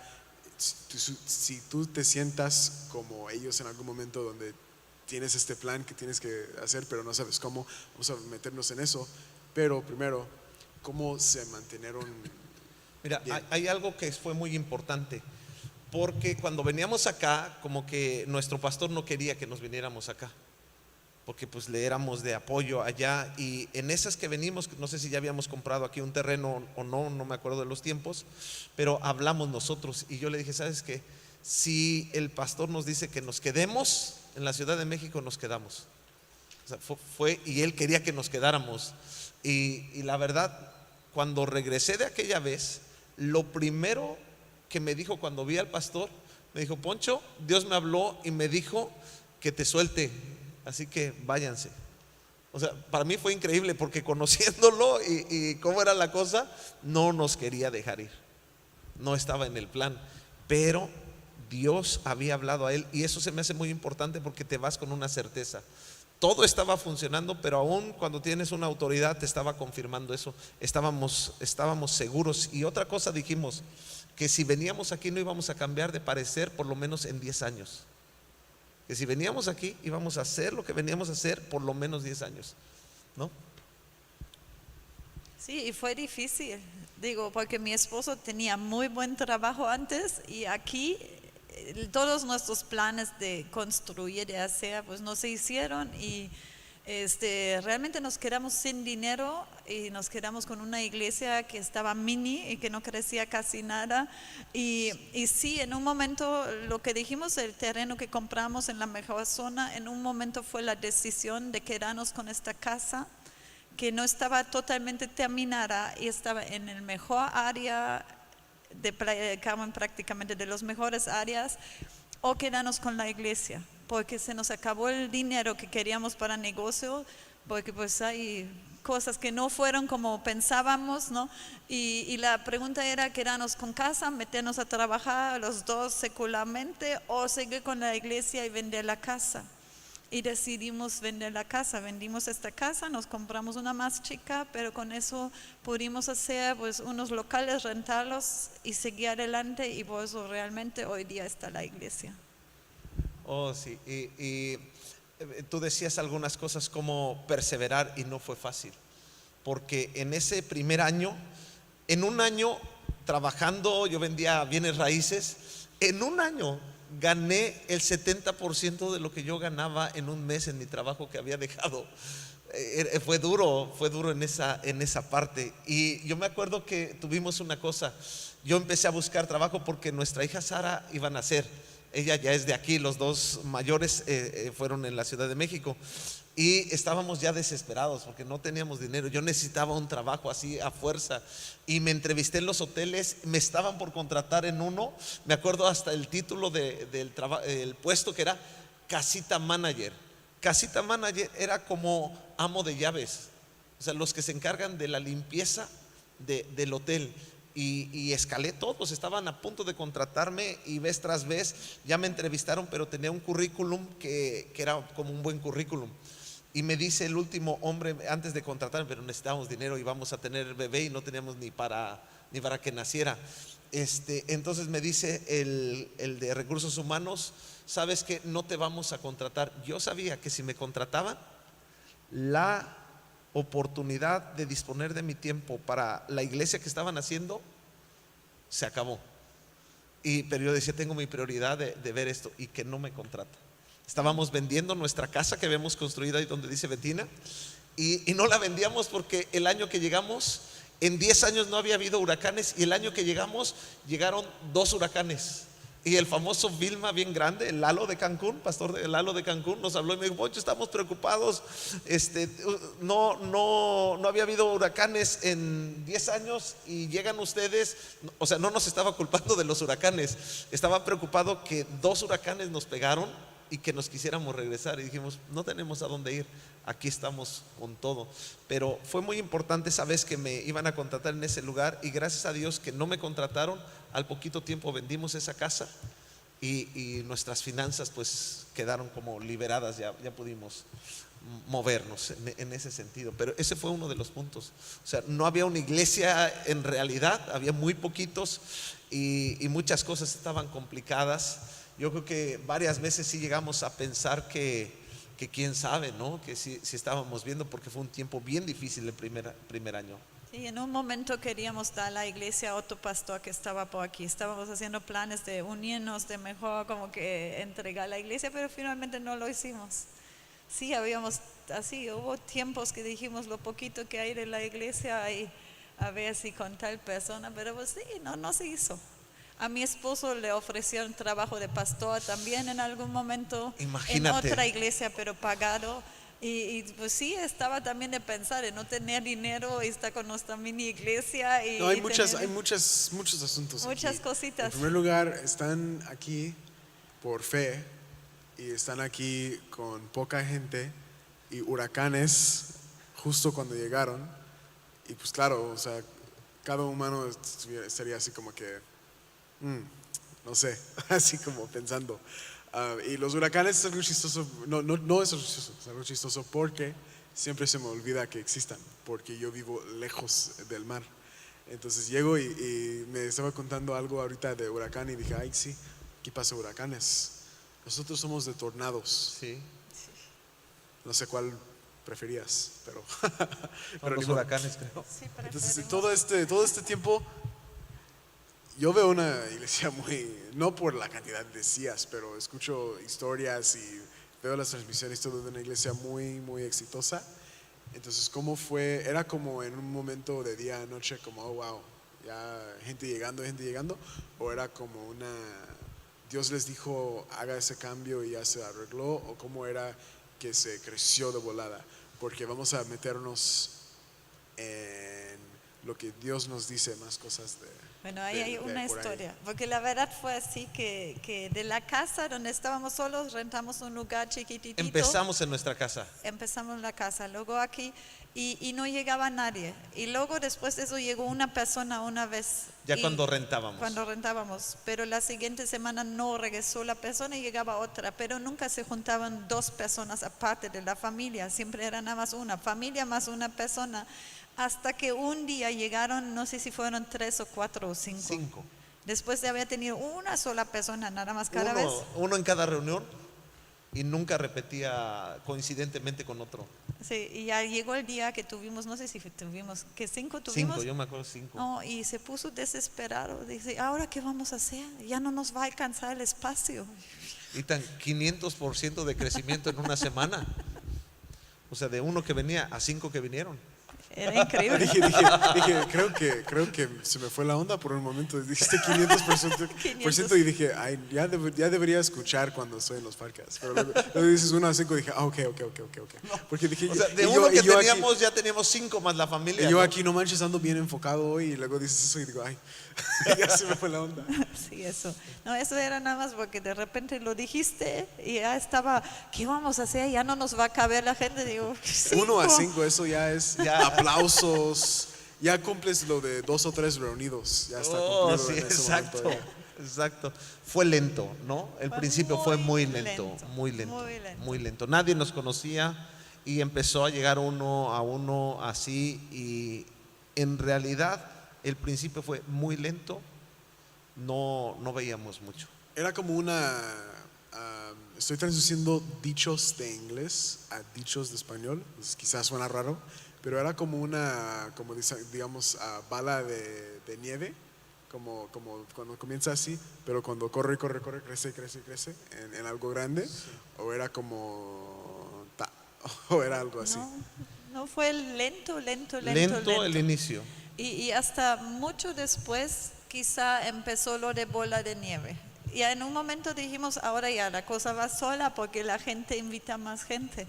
si tú te sientas como ellos en algún momento donde tienes este plan que tienes que hacer, pero no sabes cómo, vamos a meternos en eso. Pero primero, ¿cómo se mantenieron? Mira, Bien. hay algo que fue muy importante, porque cuando veníamos acá, como que nuestro pastor no quería que nos viniéramos acá, porque pues le éramos de apoyo allá, y en esas que venimos, no sé si ya habíamos comprado aquí un terreno o no, no me acuerdo de los tiempos, pero hablamos nosotros, y yo le dije, ¿sabes qué? Si el pastor nos dice que nos quedemos en la Ciudad de México, nos quedamos. O sea, fue y él quería que nos quedáramos, y la verdad, cuando regresé de aquella vez, lo primero que me dijo cuando vi al pastor, me dijo, Poncho, Dios me habló y me dijo que te suelte, así que váyanse. O sea, para mí fue increíble, porque conociéndolo y cómo era la cosa, no nos quería dejar ir, no estaba en el plan, pero Dios había hablado a él, y eso se me hace muy importante, porque te vas con una certeza. Todo estaba funcionando, pero aún cuando tienes una autoridad te estaba confirmando eso. Estábamos seguros. Y otra cosa dijimos, que si veníamos aquí no íbamos a cambiar de parecer por lo menos en 10 años. Que si veníamos aquí íbamos a hacer lo que veníamos a hacer por lo menos 10 años, ¿no? Sí, y fue difícil, digo, porque mi esposo tenía muy buen trabajo antes y aquí todos nuestros planes de construir, de hacer, pues no se hicieron y realmente nos quedamos sin dinero y nos quedamos con una iglesia que estaba mini y que no crecía casi nada y sí, en un momento lo que dijimos, el terreno que compramos en la mejor zona, en un momento fue la decisión de quedarnos con esta casa que no estaba totalmente terminada y estaba en el mejor área de Playa del Carmen, prácticamente de las mejores áreas, o quedarnos con la iglesia, porque se nos acabó el dinero que queríamos para negocio, porque pues hay cosas que no fueron como pensábamos, ¿no? Y la pregunta era quedarnos con casa, meternos a trabajar los dos secularmente, o seguir con la iglesia y vender la casa. Y decidimos vender la casa, vendimos esta casa, nos compramos una más chica, pero con eso pudimos hacer pues unos locales, rentarlos y seguir adelante, y por eso realmente hoy día está la iglesia. Oh, sí, y tú decías algunas cosas como perseverar, y no fue fácil, porque en ese primer año, en un año trabajando, yo vendía bienes raíces, en un año gané el 70% de lo que yo ganaba en un mes en mi trabajo que había dejado. Fue duro en esa parte. Y yo me acuerdo que tuvimos una cosa, yo empecé a buscar trabajo porque nuestra hija Sara iba a nacer. Ella ya es de aquí, los dos mayores fueron en la Ciudad de México. Y estábamos ya desesperados porque no teníamos dinero. Yo necesitaba un trabajo así a fuerza. Y me entrevisté en los hoteles, me estaban por contratar en uno. Me acuerdo hasta el título del puesto, que era casita manager. Casita manager era como amo de llaves, o sea, los que se encargan de la limpieza del hotel. Y escalé todos, estaban a punto de contratarme, y vez tras vez ya me entrevistaron, pero tenía un currículum que era como un buen currículum. Y me dice el último hombre antes de contratarme, pero necesitábamos dinero, y vamos a tener bebé y no teníamos ni para que naciera. Entonces me dice el de recursos humanos, sabes que no te vamos a contratar. Yo sabía que si me contrataban, la oportunidad de disponer de mi tiempo para la iglesia que estaban haciendo se acabó. Pero yo decía, tengo mi prioridad de ver esto, y que no me contrata. Estábamos vendiendo nuestra casa que habíamos construido ahí donde dice Betina, y no la vendíamos porque el año que llegamos, en 10 años no había habido huracanes, y el año que llegamos llegaron 2 huracanes. Y el famoso Vilma, bien grande, el Lalo de Cancún, pastor del Lalo de Cancún, nos habló y me dijo, Poncho, estamos preocupados, no había habido huracanes en 10 años y llegan ustedes. O sea, no nos estaba culpando de los huracanes, estaba preocupado que 2 huracanes nos pegaron y que nos quisiéramos regresar, y dijimos, no tenemos a dónde ir, aquí estamos con todo. Pero fue muy importante esa vez que me iban a contratar en ese lugar, y gracias a Dios que no me contrataron. Al poquito tiempo vendimos esa casa, y nuestras finanzas pues quedaron como liberadas, ya pudimos movernos en ese sentido. Pero ese fue uno de los puntos. O sea, no había una iglesia en realidad, había muy poquitos y muchas cosas estaban complicadas. Yo creo que varias veces sí llegamos a pensar que quién sabe, ¿no? Que sí estábamos viendo, porque fue un tiempo bien difícil el primer año. Sí, en un momento queríamos dar la iglesia a otro pastor que estaba por aquí. Estábamos haciendo planes de unirnos, de mejor como que entregar la iglesia, pero finalmente no lo hicimos. Sí, hubo tiempos que dijimos lo poquito que hay de la iglesia y a ver si con tal persona, pero pues sí, no se hizo. A mi esposo le ofrecieron trabajo de pastor también en algún momento. Imagínate. En otra iglesia, pero pagado. Y pues sí, estaba también de pensar en no tener dinero y estar con nuestra mini iglesia. No, hay muchos asuntos. Muchas aquí. cositas. En primer lugar, están aquí por fe y están aquí con poca gente y huracanes justo cuando llegaron. Y pues claro, o sea, cada humano estaría así como que, no sé, así como pensando. Y los huracanes es algo chistoso, no es algo chistoso porque siempre se me olvida que existan, porque yo vivo lejos del mar. Entonces llego y me estaba contando algo ahorita de huracán y dije, ay sí, aquí pasa huracanes. Nosotros somos de tornados. Sí. No sé cuál preferías, pero Pero los huracanes, creo. Sí, entonces todo este tiempo yo veo una iglesia no por la cantidad de sillas, pero escucho historias y veo las transmisiones todo de una iglesia muy, muy exitosa. Entonces, ¿cómo fue? Era como en un momento de día a noche, como, oh, wow, ya gente llegando, o era como Dios les dijo, haga ese cambio y ya se arregló, o cómo era que se creció de volada, porque vamos a meternos en lo que Dios nos dice, más cosas Bueno, ahí hay una historia, porque la verdad fue así que de la casa donde estábamos solos rentamos un lugar chiquitito. Empezamos en nuestra casa. Empezamos la casa, luego aquí y no llegaba nadie. Y luego después de eso llegó una persona una vez. Ya cuando rentábamos. Cuando rentábamos, pero la siguiente semana no regresó la persona y llegaba otra, pero nunca se juntaban dos personas aparte de la familia, siempre era nada más una familia más una persona. Hasta que un día llegaron, no sé si fueron 3 o 4 o 5. Después de haber tenido una sola persona nada más cada vez. Uno en cada reunión y nunca repetía coincidentemente con otro. Sí, y ya llegó el día que tuvimos, no sé si tuvimos, que 5 tuvimos. 5, yo me acuerdo 5. No, y se puso desesperado. Dice, ¿ahora qué vamos a hacer? Ya no nos va a alcanzar el espacio. Y tan 500% de crecimiento en una semana. O sea, de 1 que venía a 5 que vinieron. Era increíble. dije, creo que se me fue la onda por un momento. Dijiste 500% y dije, ay, ya debería escuchar cuando estoy en los parques. Pero luego dices 1 a 5 y dije, ok. Porque dije, o sea, de 1 que teníamos, aquí, ya teníamos 5 más la familia. Y yo, ¿no? Aquí no manches, ando bien enfocado hoy. Y luego dices eso y digo, ay, ya se me fue la onda. Sí, eso. No, eso era nada más porque de repente lo dijiste y ya estaba, ¿qué vamos a hacer? Ya no nos va a caber la gente. Digo, 1 a 5, eso ya es aplausos. Ya cumples lo de 2 o 3 reunidos. Ya está cumplido. Sí, en ese exacto. momento, Exacto. Fue lento, ¿no? El principio fue muy lento. Nadie nos conocía y empezó a llegar uno a uno así, y en realidad el principio fue muy lento. No veíamos mucho. Era como estoy traduciendo dichos de inglés a dichos de español. Pues quizás suena raro, pero era como digamos, bala de nieve. Como cuando comienza así, pero cuando corre, crece en algo grande. Sí. O era o era algo así. No fue lento el inicio. Y hasta mucho después quizá empezó lo de bola de nieve. Y en un momento dijimos, ahora ya la cosa va sola porque la gente invita a más gente.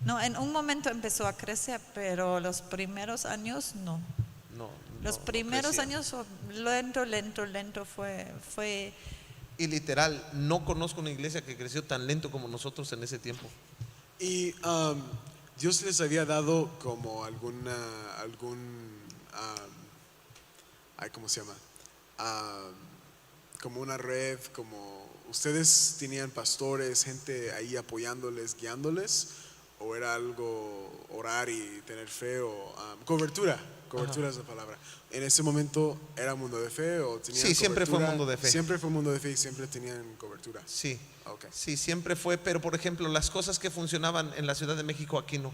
No, en un momento empezó a crecer, pero los primeros años no. Los primeros años lento fue. Y literal, no conozco una iglesia que creció tan lento como nosotros en ese tiempo. Y Dios les había dado como ¿cómo se llama? Como una red, como ustedes tenían pastores, gente ahí apoyándoles, guiándoles, o era algo orar y tener fe o cobertura es la palabra. En ese momento era mundo de fe o tenían Sí, siempre fue cobertura? mundo de fe. Siempre fue mundo de fe y siempre tenían cobertura. Sí, Ok. sí, siempre fue, pero por ejemplo, las cosas que funcionaban en la Ciudad de México aquí no.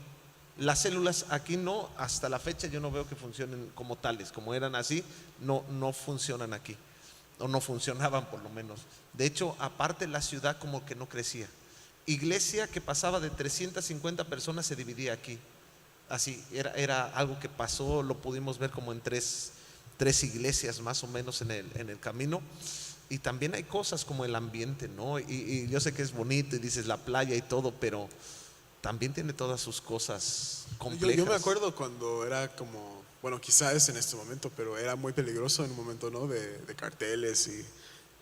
Las células aquí no, hasta la fecha yo no veo que funcionen como tales, como eran así, no funcionan aquí, o no funcionaban por lo menos. De hecho, aparte la ciudad como que no crecía. Iglesia que pasaba de 350 personas se dividía aquí. Así, era algo que pasó, lo pudimos ver como en tres iglesias más o menos en el camino. Y también hay cosas como el ambiente, ¿no? Y yo sé que es bonito y dices la playa y todo, pero también tiene todas sus cosas complejas. Yo me acuerdo cuando era como, bueno, quizás en este momento, pero era muy peligroso en un momento, ¿no? De carteles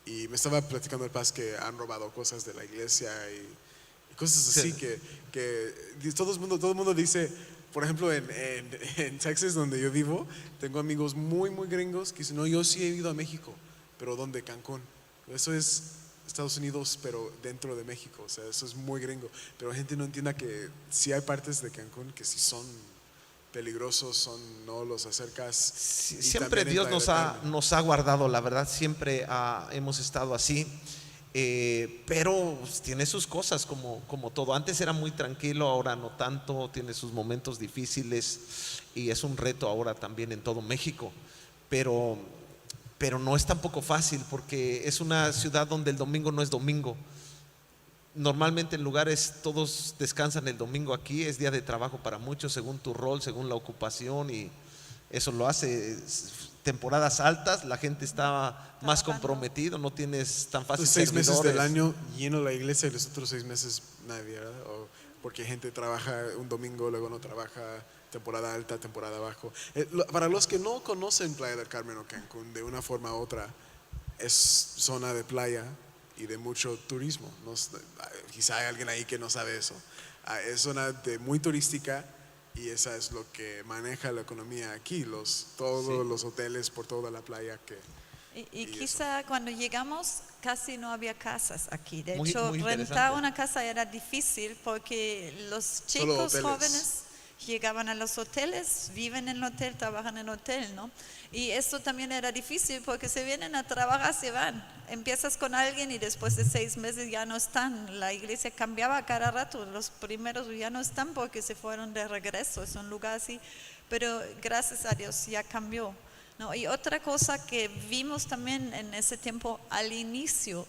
y me estaba platicando el Paz que han robado cosas de la iglesia y cosas así Sí. que todo el mundo dice, por ejemplo, en Texas, donde yo vivo, tengo amigos muy gringos que dicen, no, yo sí he ido a México, pero ¿dónde? Cancún. Eso es Estados Unidos, pero dentro de México, o sea, eso es muy gringo. Pero la gente no entienda que sí hay partes de Cancún que sí son peligrosos, no los acercas. Y Siempre también en Dios Playa del Carmen. nos ha guardado, la verdad, siempre hemos estado así. Pero pues, tiene sus cosas como todo. Antes era muy tranquilo, ahora no tanto, tiene sus momentos difíciles y es un reto ahora también en todo México. Pero no es tampoco fácil porque es una ciudad donde el domingo no es domingo. Normalmente en lugares todos descansan el domingo, aquí es día de trabajo para muchos según tu rol, según la ocupación, y eso lo hace temporadas altas, la gente está más Trabajando. comprometido, no tienes tan fácil Los 6 meses del servidores. año lleno la iglesia y los otros 6 meses nadie, ¿verdad? O porque gente trabaja un domingo, luego no trabaja, temporada alta, temporada bajo. Para los que no conocen Playa del Carmen o Cancún de una forma u otra, es zona de playa y de mucho turismo. Quizá hay alguien ahí que no sabe eso. Es zona muy turística y esa es lo que maneja la economía aquí, todos los hoteles por toda la playa que Y Y eso. quizá cuando llegamos casi no había casas aquí. De Muy- hecho, muy rentar interesante. una casa era difícil porque los Solo chicos hoteles. jóvenes llegaban a los hoteles, viven en el hotel, trabajan en el hotel, ¿no? Y esto también era difícil porque se vienen a trabajar, se van. Empiezas con alguien y después de 6 meses ya no están. La iglesia cambiaba cada rato. Los primeros ya no están porque se fueron de regreso. Es un lugar así. Pero gracias a Dios ya cambió. No, y otra cosa que vimos también en ese tiempo al inicio,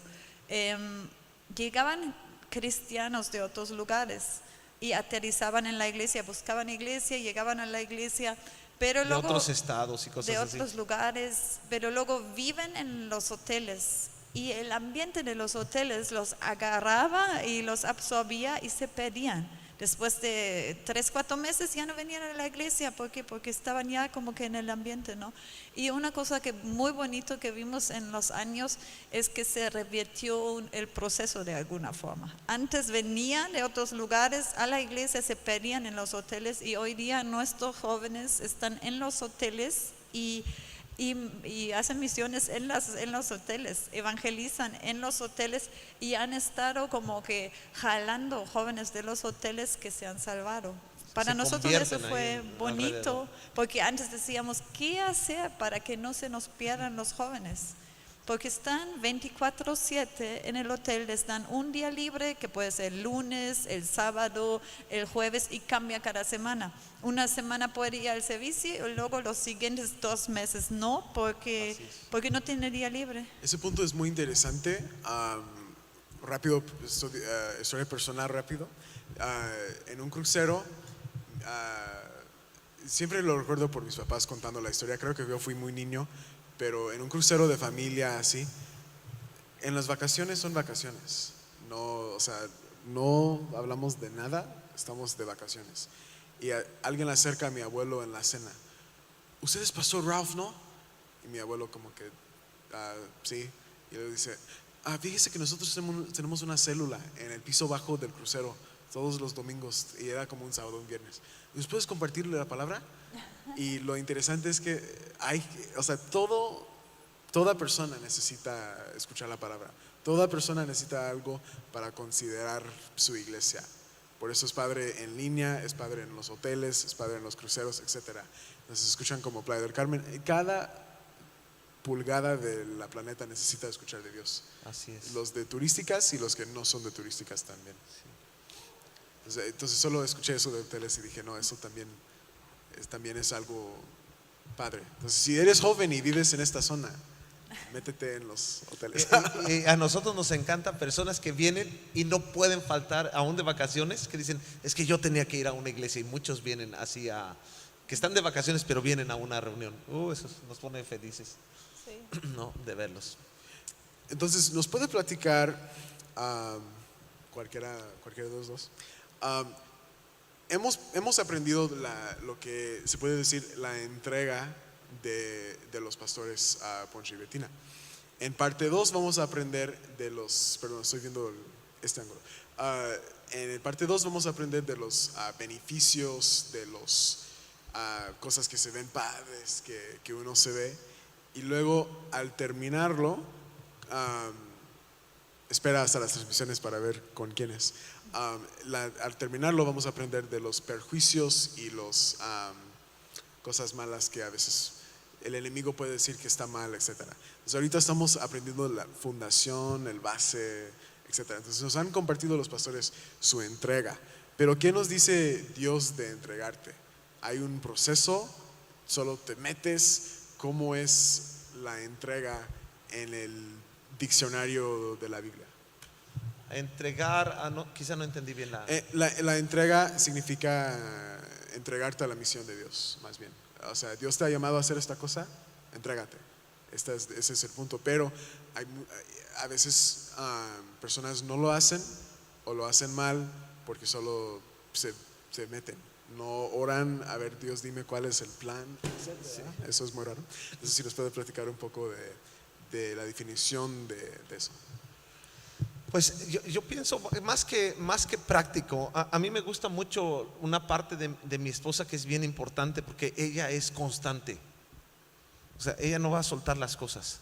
llegaban cristianos de otros lugares y aterrizaban en la iglesia, buscaban iglesia, llegaban a la iglesia, pero De luego otros estados y cosas de así. otros lugares, pero luego viven en los hoteles y el ambiente de los hoteles los agarraba y los absorbía y se perdían. Después de 3, 4 meses ya no venían a la iglesia porque estaban ya como que en el ambiente, ¿no? Y una cosa que muy bonito que vimos en los años es que se revirtió el proceso de alguna forma. Antes venían de otros lugares a la iglesia, se perdían en los hoteles y hoy día nuestros jóvenes están en los hoteles y hacen misiones en los hoteles, evangelizan en los hoteles y han estado como que jalando jóvenes de los hoteles que se han salvado. Para Se nosotros eso convierten ahí fue alrededor. bonito porque antes decíamos, ¿qué hacer para que no se nos pierdan los jóvenes? Porque están 24/7 en el hotel, les dan un día libre que puede ser el lunes, el sábado, el jueves y cambia cada semana. Una semana puede ir al servicio y luego los siguientes 2 meses no, porque no tiene día libre. Ese punto es muy interesante. Rápido, historia personal rápido. En un crucero, siempre lo recuerdo por mis papás contando la historia. Creo que yo fui muy niño, pero en un crucero de familia así, en las vacaciones son vacaciones. No, o sea, no hablamos de nada, estamos de vacaciones. Y alguien le acerca a mi abuelo en la cena. ¿Usted es pastor Ralph, no? Y mi abuelo como que, sí. Y le dice, fíjese que nosotros tenemos una célula en el piso bajo del crucero todos los domingos y era como un sábado, un viernes. ¿Nos puedes compartirle la palabra? Y lo interesante es que toda persona necesita escuchar la palabra. Toda persona necesita algo para considerar su iglesia. Por eso es padre en línea, es padre en los hoteles, es padre en los cruceros, etc. Entonces escuchan como Playa del Carmen. Cada pulgada de la planeta necesita escuchar de Dios. Así es. Los de turísticas y los que no son de turísticas también. Entonces solo escuché eso de hoteles y dije, no, eso también es algo padre. Entonces si eres joven y vives en esta zona, métete en los hoteles. Y a nosotros nos encantan personas que vienen y no pueden faltar, aún de vacaciones, que dicen, es que yo tenía que ir a una iglesia, y muchos vienen así que están de vacaciones pero vienen a una reunión. Eso nos pone felices, Sí. ¿no? De verlos. Entonces, ¿nos puede platicar cualquiera de los dos? Hemos aprendido lo que se puede decir la entrega de los pastores a Poncho y Betina. En parte 2 vamos a aprender de los, perdón, estoy viendo este ángulo. En el parte 2 vamos a aprender de los beneficios, de los cosas que se ven padres, que uno se ve. Y luego al terminarlo, espera hasta las transmisiones para ver con quiénes. Al terminarlo vamos a aprender de los perjuicios y los cosas malas que a veces el enemigo puede decir que está mal, etc. Entonces ahorita estamos aprendiendo la fundación, el base, etc. Entonces nos han compartido los pastores su entrega. Pero ¿qué nos dice Dios de entregarte? ¿Hay un proceso? ¿Solo te metes? ¿Cómo es la entrega en el diccionario de la Biblia? Entregar, quizá no entendí bien la entrega significa entregarte a la misión de Dios, más bien. O sea, Dios te ha llamado a hacer esta cosa, entrégate. Ese es el punto. Pero a veces personas no lo hacen o lo hacen mal porque solo se meten. No oran, a ver, Dios, dime cuál es el plan. Sí. Eso es muy raro. Entonces, si nos puede platicar un poco de la definición de eso. Pues yo pienso más que práctico. A mí me gusta mucho una parte de mi esposa que es bien importante, porque ella es constante. O sea, ella no va a soltar las cosas.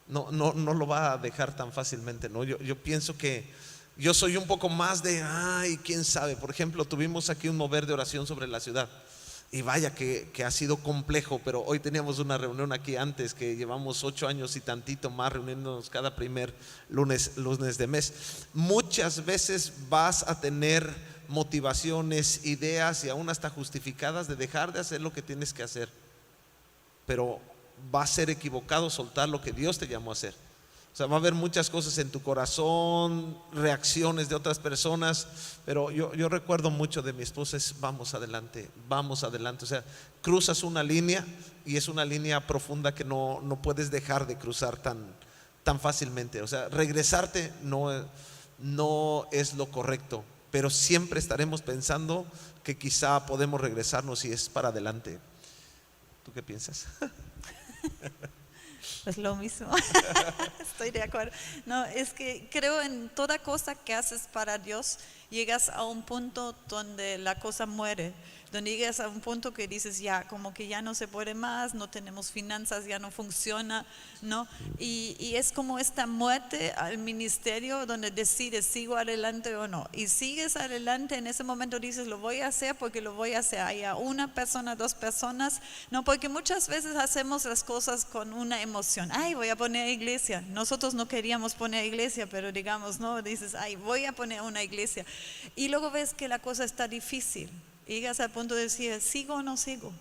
No lo va a dejar tan fácilmente, ¿no? Yo pienso que yo soy un poco más de, quién sabe. Por ejemplo, tuvimos aquí un mover de oración sobre la ciudad. Y vaya que ha sido complejo, pero hoy teníamos una reunión aquí antes, que llevamos 8 años y tantito más reuniéndonos cada primer lunes de mes. Muchas veces vas a tener motivaciones, ideas y aún hasta justificadas de dejar de hacer lo que tienes que hacer, pero va a ser equivocado soltar lo que Dios te llamó a hacer. O sea, va a haber muchas cosas en tu corazón, reacciones de otras personas, pero yo recuerdo mucho de mi esposa, es vamos adelante. O sea, cruzas una línea y es una línea profunda que no puedes dejar de cruzar tan fácilmente. O sea, regresarte no es lo correcto, pero siempre estaremos pensando que quizá podemos regresarnos si es para adelante. ¿Tú qué piensas? Pues lo mismo. Estoy de acuerdo. No, es que creo en toda cosa que haces para Dios, llegas a un punto donde la cosa muere, donde llegas a un punto que dices ya, como que ya no se puede más, no tenemos finanzas, ya no funciona, ¿no? Y es como esta muerte al ministerio donde decides, ¿sigo adelante o no? Y sigues adelante, en ese momento dices, lo voy a hacer porque lo voy a hacer. Hay a una persona, 2 personas, no, porque muchas veces hacemos las cosas con una emoción. Voy a poner iglesia. Nosotros no queríamos poner iglesia, pero digamos, no, dices, voy a poner una iglesia. Y luego ves que la cosa está difícil. Llegas al punto de decir, ¿sigo o no sigo?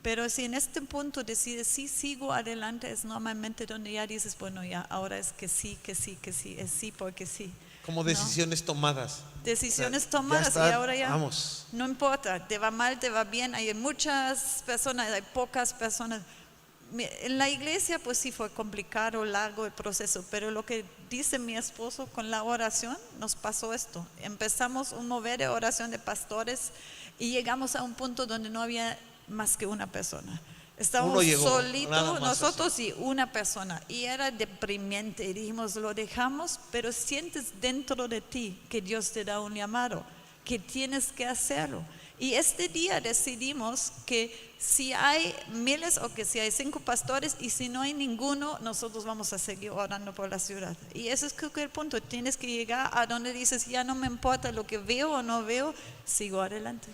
Pero si en este punto decides, sí, sigo adelante, es normalmente donde ya dices, bueno, ya, ahora es que sí, es sí porque sí. Como decisiones tomadas. Decisiones tomadas y ahora ya vamos. No importa, te va mal, te va bien, hay muchas personas, hay pocas personas. En la iglesia pues sí fue complicado, largo el proceso, pero lo que dice mi esposo con la oración, nos pasó esto. Empezamos un mover de oración de pastores y llegamos a un punto donde no había más que una persona. Estábamos solitos nosotros y una persona, y era deprimente. Y dijimos, lo dejamos, pero sientes dentro de ti que Dios te da un llamado, que tienes que hacerlo. Y este día decidimos que si hay miles o que si hay 5 pastores y si no hay ninguno, nosotros vamos a seguir orando por la ciudad. Y ese es creo que el punto. Tienes que llegar a donde dices, ya no me importa lo que veo o no veo, sigo adelante.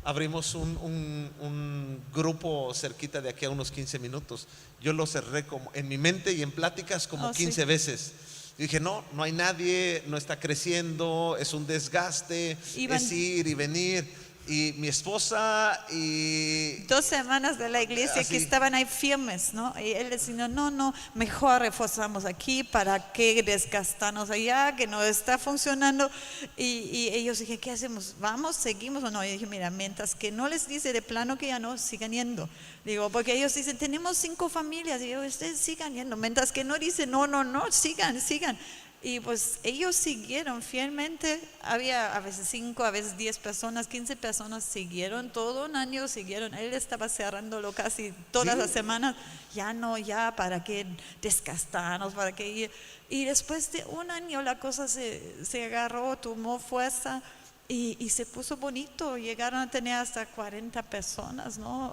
Abrimos un grupo cerquita de aquí a unos 15 minutos. Yo lo cerré como en mi mente y en pláticas como 15 sí. veces. Y dije, no hay nadie, no está creciendo, es un desgaste, es ir y venir. Y mi esposa y 2 semanas de la iglesia así. que estaban ahí firmes, ¿no? Y él decía, no, mejor reforzamos aquí, ¿para qué desgastarnos allá? Que no está funcionando. Y ellos dije, ¿qué hacemos? ¿Vamos? ¿Seguimos o no? Y dije, mira, mientras que no les dice de plano que ya no, sigan yendo. Digo, porque ellos dicen, tenemos 5 familias. Y yo, ustedes sigan yendo. Mientras que no dicen, no, sigan. Y pues ellos siguieron fielmente, había a veces 5, a veces 10 personas, 15 personas siguieron, todo un año siguieron, él estaba cerrándolo casi todas las semanas, ya, para qué desgastarnos, para qué ir. Y después de un año la cosa se agarró, tomó fuerza y se puso bonito, llegaron a tener hasta 40 personas, ¿no?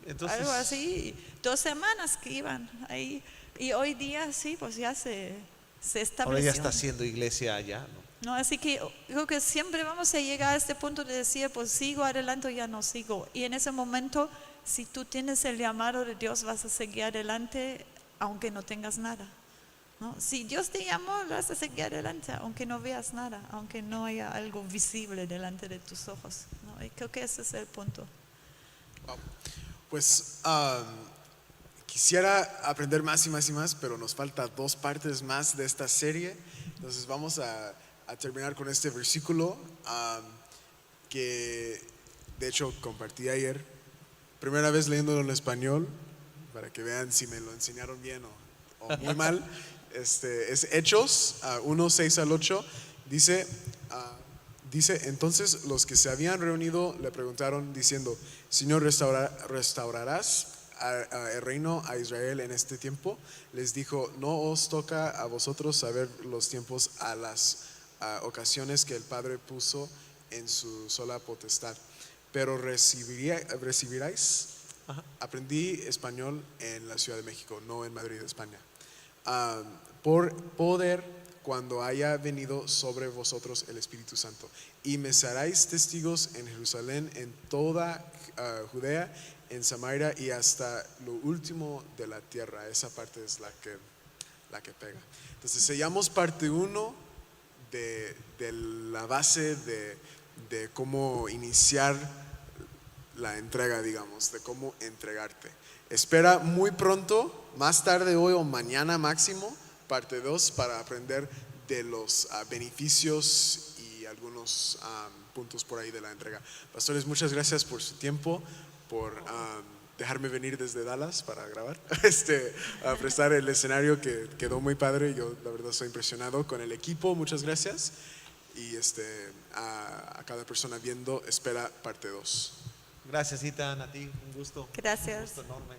Entonces, algo así, 2 semanas que iban ahí. Y hoy día sí, pues ya se estableció. ahora ya está haciendo iglesia allá, ¿no? No, así que creo que siempre vamos a llegar a este punto de decir, pues sigo adelante o ya no sigo. Y en ese momento, si tú tienes el llamado de Dios, vas a seguir adelante aunque no tengas nada, ¿no? Si Dios te llamó, vas a seguir adelante aunque no veas nada, aunque no haya algo visible delante de tus ojos, ¿no? Y creo que ese es el punto. Pues quisiera aprender más y más, pero nos falta 2 partes más de esta serie. Entonces vamos a terminar con este versículo que de hecho compartí ayer. Primera vez leyéndolo en español, para que vean si me lo enseñaron bien o muy mal. Es Hechos 1, 6 al 8. Dice, entonces los que se habían reunido le preguntaron diciendo, Señor, ¿restaurarás el reino a Israel en este tiempo? Les dijo, no os toca a vosotros saber los tiempos a las ocasiones que el Padre puso en su sola potestad, pero recibiráis. Aprendí español en la Ciudad de México, no en Madrid, España. Por poder cuando haya venido sobre vosotros el Espíritu Santo, y me seréis testigos en Jerusalén, en toda Judea, en Samaria y hasta lo último de la tierra. Esa parte es la que pega. Entonces sellamos parte 1 de la base de cómo iniciar la entrega, digamos, de cómo entregarte. Espera muy pronto, más tarde hoy o mañana máximo, parte 2 para aprender de los beneficios y algunos puntos por ahí de la entrega. Pastores, muchas gracias por su tiempo, por dejarme venir desde Dallas para grabar, a prestar el escenario que quedó muy padre. Yo la verdad estoy impresionado con el equipo, muchas gracias. Y a cada persona viendo, espera parte 2. Gracias, Ethan, a ti, un gusto. Gracias. Un gusto enorme.